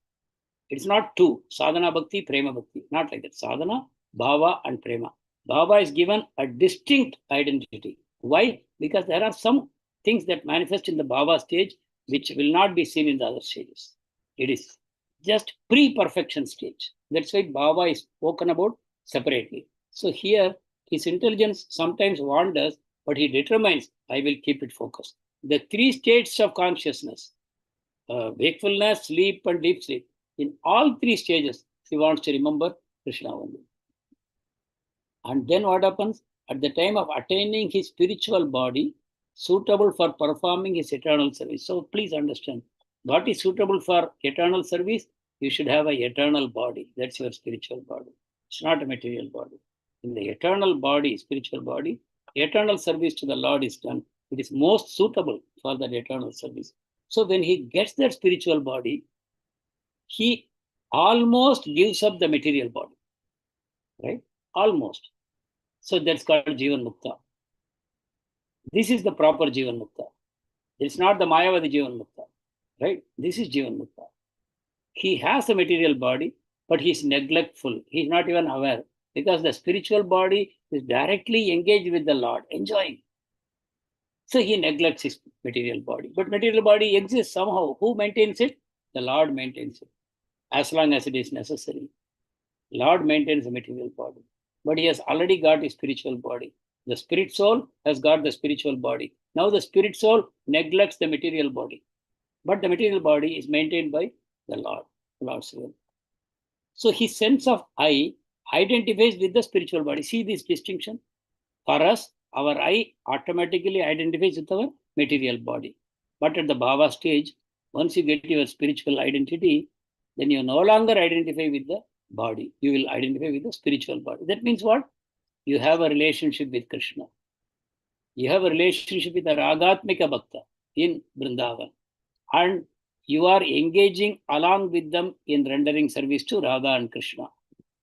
It's not 2. Sadhana Bhakti, Prema Bhakti. Not like that. Sadhana, Bhava, and Prema. Bhava is given a distinct identity. Why? Because there are some things that manifest in the Bhava stage which will not be seen in the other stages. It is just pre-perfection stage. That's why Bhava is spoken about separately. So here, his intelligence sometimes wanders, but he determines, I will keep it focused. The 3 states of consciousness, wakefulness, sleep, and deep sleep, in all 3 stages, he wants to remember Krishna only. And then what happens? At the time of attaining his spiritual body, suitable for performing his eternal service. So please understand, what is suitable for eternal service? You should have an eternal body. That's your spiritual body. It's not a material body. In the eternal body, spiritual body, eternal service to the Lord is done. It is most suitable for that eternal service. So when he gets that spiritual body, he almost gives up the material body, right? Almost. So that's called Jivan Mukta. This is the proper Jivan Mukta. It's not the Mayavadi Jivan Mukta, right? This is Jivan Mukta. He has a material body, but he's neglectful. He's not even aware because the spiritual body is directly engaged with the Lord, enjoying. So he neglects his material body. But material body exists somehow. Who maintains it? The Lord maintains it, as long as it is necessary. Lord maintains the material body. But he has already got his spiritual body. The spirit soul has got the spiritual body. Now the spirit soul neglects the material body. But the material body is maintained by the Lord, Lord's will. So his sense of I identifies with the spiritual body. See this distinction? For us, our I automatically identifies with our material body. But at the Bhava stage, once you get your spiritual identity, then you no longer identify with the body. You will identify with the spiritual body. That means what? You have a relationship with Krishna. You have a relationship with the Ragatmika Bhakta in Vrindavan. And you are engaging along with them in rendering service to Radha and Krishna.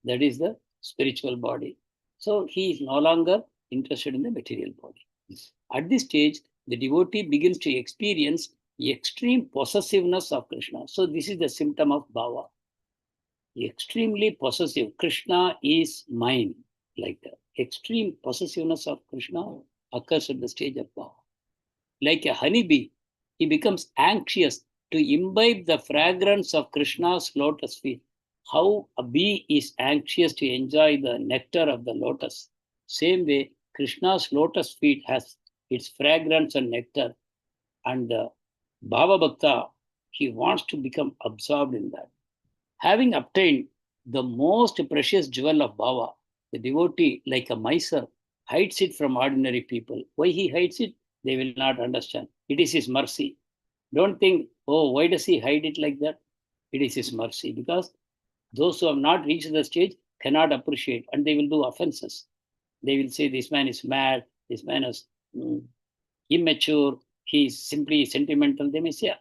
That is the spiritual body. So he is no longer interested in the material body. At this stage, the devotee begins to experience extreme possessiveness of Krishna. So this is the symptom of Bhava. Extremely possessive. Krishna is mine. Like that. Extreme possessiveness of Krishna occurs at the stage of Bhava. Like a honeybee, he becomes anxious to imbibe the fragrance of Krishna's lotus feet. How a bee is anxious to enjoy the nectar of the lotus. Same way, Krishna's lotus feet has its fragrance and nectar. And the Bhava Bhakta, he wants to become absorbed in that. Having obtained the most precious jewel of Bhava, the devotee, like a miser, hides it from ordinary people. Why he hides it? They will not understand. It is his mercy. Don't think, oh, why does he hide it like that? It is his mercy, because those who have not reached the stage cannot appreciate, and they will do offenses. They will say this man is mad, this man is immature, he is simply sentimental. They may say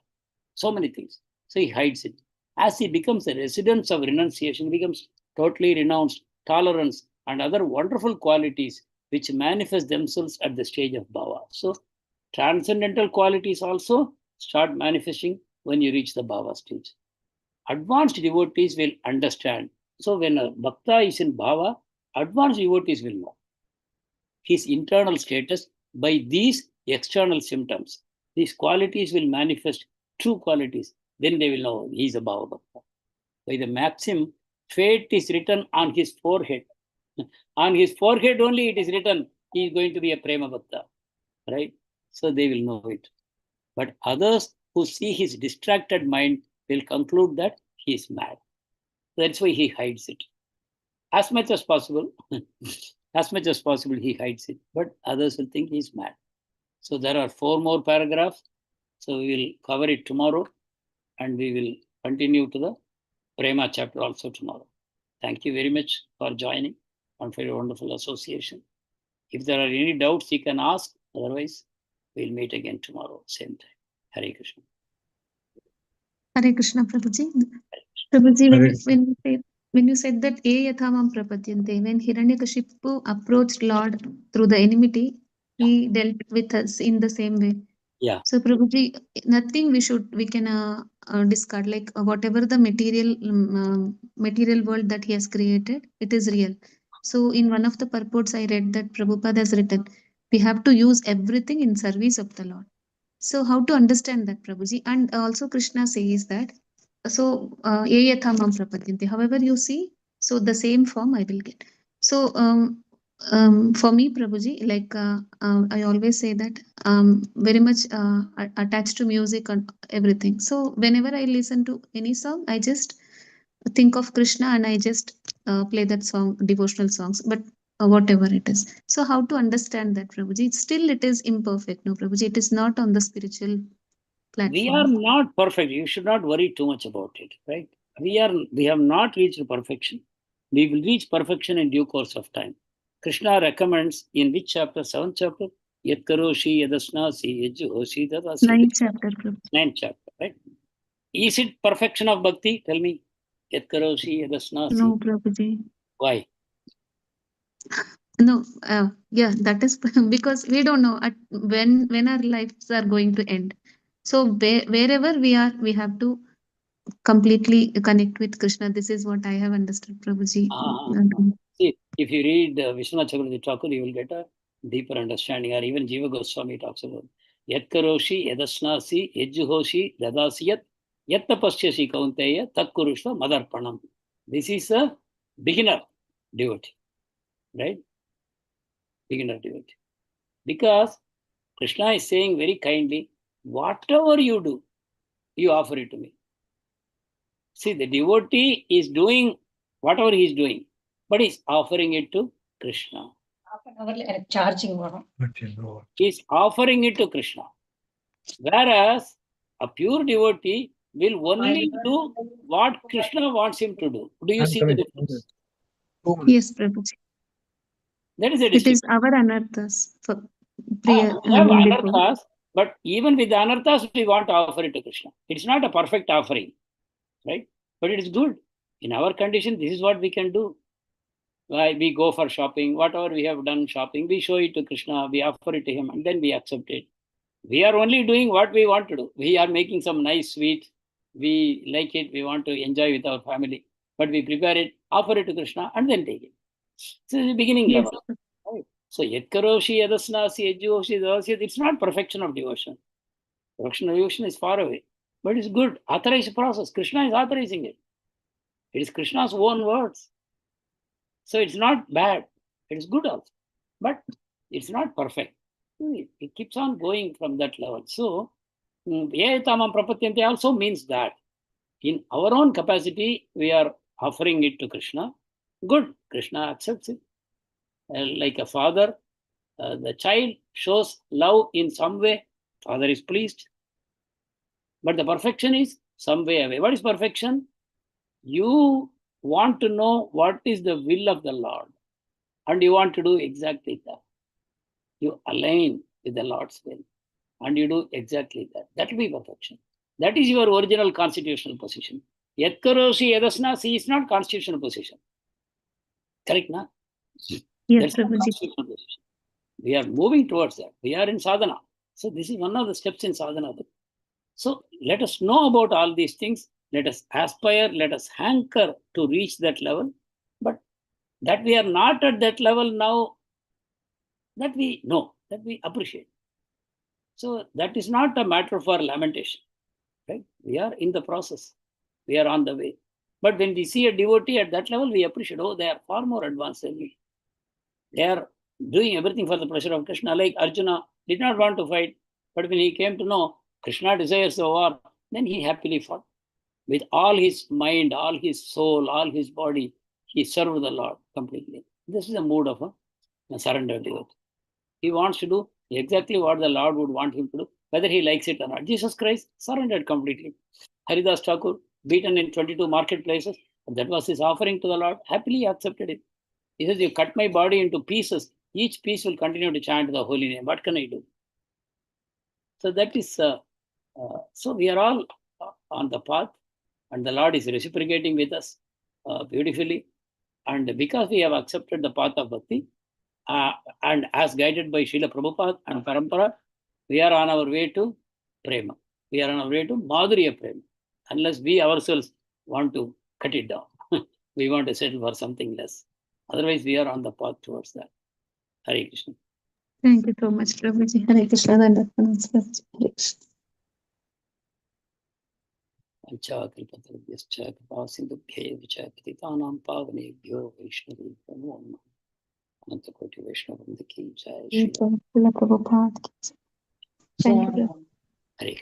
so many things. So he hides it. As he becomes a resident of renunciation, he becomes totally renounced, tolerance, and other wonderful qualities which manifest themselves at the stage of bhava. So transcendental qualities also start manifesting when you reach the bhava stage. Advanced devotees will understand. So when a bhakta is in bhava, advanced devotees will know his internal status by these external symptoms. These qualities will manifest true qualities. Then they will know he is a bhava bhakta. By the maxim, fate is written on his forehead. On his forehead only it is written, he is going to be a prema bhakta. Right? So they will know it. But others who see his distracted mind will conclude that he is mad. That's why he hides it. As much as possible, he hides it. But others will think he's mad. So there are 4 more paragraphs. So we will cover it tomorrow, and we will continue to the Prema chapter also tomorrow. Thank you very much for joining and for your wonderful association. If there are any doubts, you can ask. Otherwise, we'll meet again tomorrow, same time. Hare Krishna. Hare Krishna, Prabhuji. Prabhuji, when you said that e yathamam prapadyante, when Hiranyakashipu approached Lord through the enmity, he dealt with us in the same way. Yeah. So Prabhuji, nothing we can discard, like whatever the material world that he has created, it is real. So in one of the purports I read that Prabhupada has written, we have to use everything in service of the Lord. So how to understand that, Prabhuji? And also Krishna says that, so ye yatha mam prapadyante. However you see, so the same form I will get. So for me, Prabhuji, like I always say that very much attached to music and everything. So whenever I listen to any song, I just think of Krishna and I just play that song, devotional songs, but whatever it is. So how to understand that, Prabhuji? Still it is imperfect, no, Prabhuji? It is not on the spiritual platform. We are not perfect. You should not worry too much about it, right? We have not reached perfection. We will reach perfection in due course of time. Krishna recommends in which chapter? 7th chapter? Yat karoshi yadasnasi yajjuhoshi dadasi. 9th chapter, Prabhuji. 9th chapter, right? Is it perfection of bhakti? Tell me. Yat karoshi yadasnasi. No, Prabhuji. Why? No, yeah, that is because we don't know when our lives are going to end. So wherever we are, we have to completely connect with Krishna. This is what I have understood, Prabhuji. See, if you read Vishwanath Chakravarti Thakur, you will get a deeper understanding. Or even Jiva Goswami talks about Yat karoshi yadasnasi yajjuhoshi dadasiyat yat tapasyasi kaunteya tat kurushva madarpanam. This is a beginner devotee, right? Beginner devotee. Because Krishna is saying very kindly, whatever you do, you offer it to me. See, the devotee is doing whatever he is doing, but he's offering it to Krishna. Charging. He's offering it to Krishna. Whereas a pure devotee will only do what Krishna wants him to do. Do you see the difference? Yes, Prabhuji. That is the It distinction. is our anarthas for We have anarthas, but even with the anarthas, we want to offer it to Krishna. It's not a perfect offering, right? But it is good. In our condition, this is what we can do. Why we go for shopping, whatever we have done shopping, we show it to Krishna, we offer it to him, and then we accept it. We are only doing what we want to do. We are making some nice sweet. We like it. We want to enjoy with our family. But we prepare it, offer it to Krishna, and then take it. So the beginning level. Right? So yatkaroshi yadasnasi yajjuhoshi dadasiyat. It's not perfection of devotion. Perfection of devotion is far away. But it's good. Authorized process. Krishna is authorizing it. It is Krishna's own words. So it's not bad. It's good also. But it's not perfect. It keeps on going from that level. So, Yetamam Prapatyante also means that in our own capacity, we are offering it to Krishna. Good, Krishna accepts it. Like a father, the child shows love in some way, father is pleased. But the perfection is some way away. What is perfection? You want to know what is the will of the Lord, and you want to do exactly that. You align with the Lord's will, and you do exactly that. That will be perfection. That is your original constitutional position. Yat karosi yadasnasi is not constitutional position. Correct, na? Yes, That's not Prabhuji. constitutional position. We are moving towards that. We are in sadhana. So this is one of the steps in sadhana. So let us know about all these things. Let us aspire, let us hanker to reach that level. But that we are not at that level now, that we know, that we appreciate. So that is not a matter for lamentation. Right? We are in the process. We are on the way. But when we see a devotee at that level, we appreciate, oh, they are far more advanced than me. They are doing everything for the pleasure of Krishna. Like Arjuna did not want to fight, but when he came to know Krishna desires the war, then he happily fought. With all his mind, all his soul, all his body, he served the Lord completely. This is the mood of a surrendered devotee. He wants to do exactly what the Lord would want him to do, whether he likes it or not. Jesus Christ surrendered completely. Haridas Thakur, beaten in 22 marketplaces, that was his offering to the Lord. Happily accepted it. He says, you cut my body into pieces. Each piece will continue to chant the holy name. What can I do? So that is, so we are all on the path, and the Lord is reciprocating with us beautifully. And because we have accepted the path of bhakti, and as guided by Srila Prabhupada and Parampara, we are on our way to prema. We are on our way to Madhurya prema. Unless we ourselves want to cut it down. We want to settle for something less. Otherwise, we are on the path towards that. Hare Krishna. Thank you so much, Prabhuji. Hare Krishna. Dandavat pranams, Prabhuji. Hare Krishna. Panchakripatarvyascha kripasindubhyev cha patitanam pavanebhyo vaishnavebhyo namo namah. Anantakoti Vaishnavamda ki jai. Prabhupada. Thank you. Hare Krishna.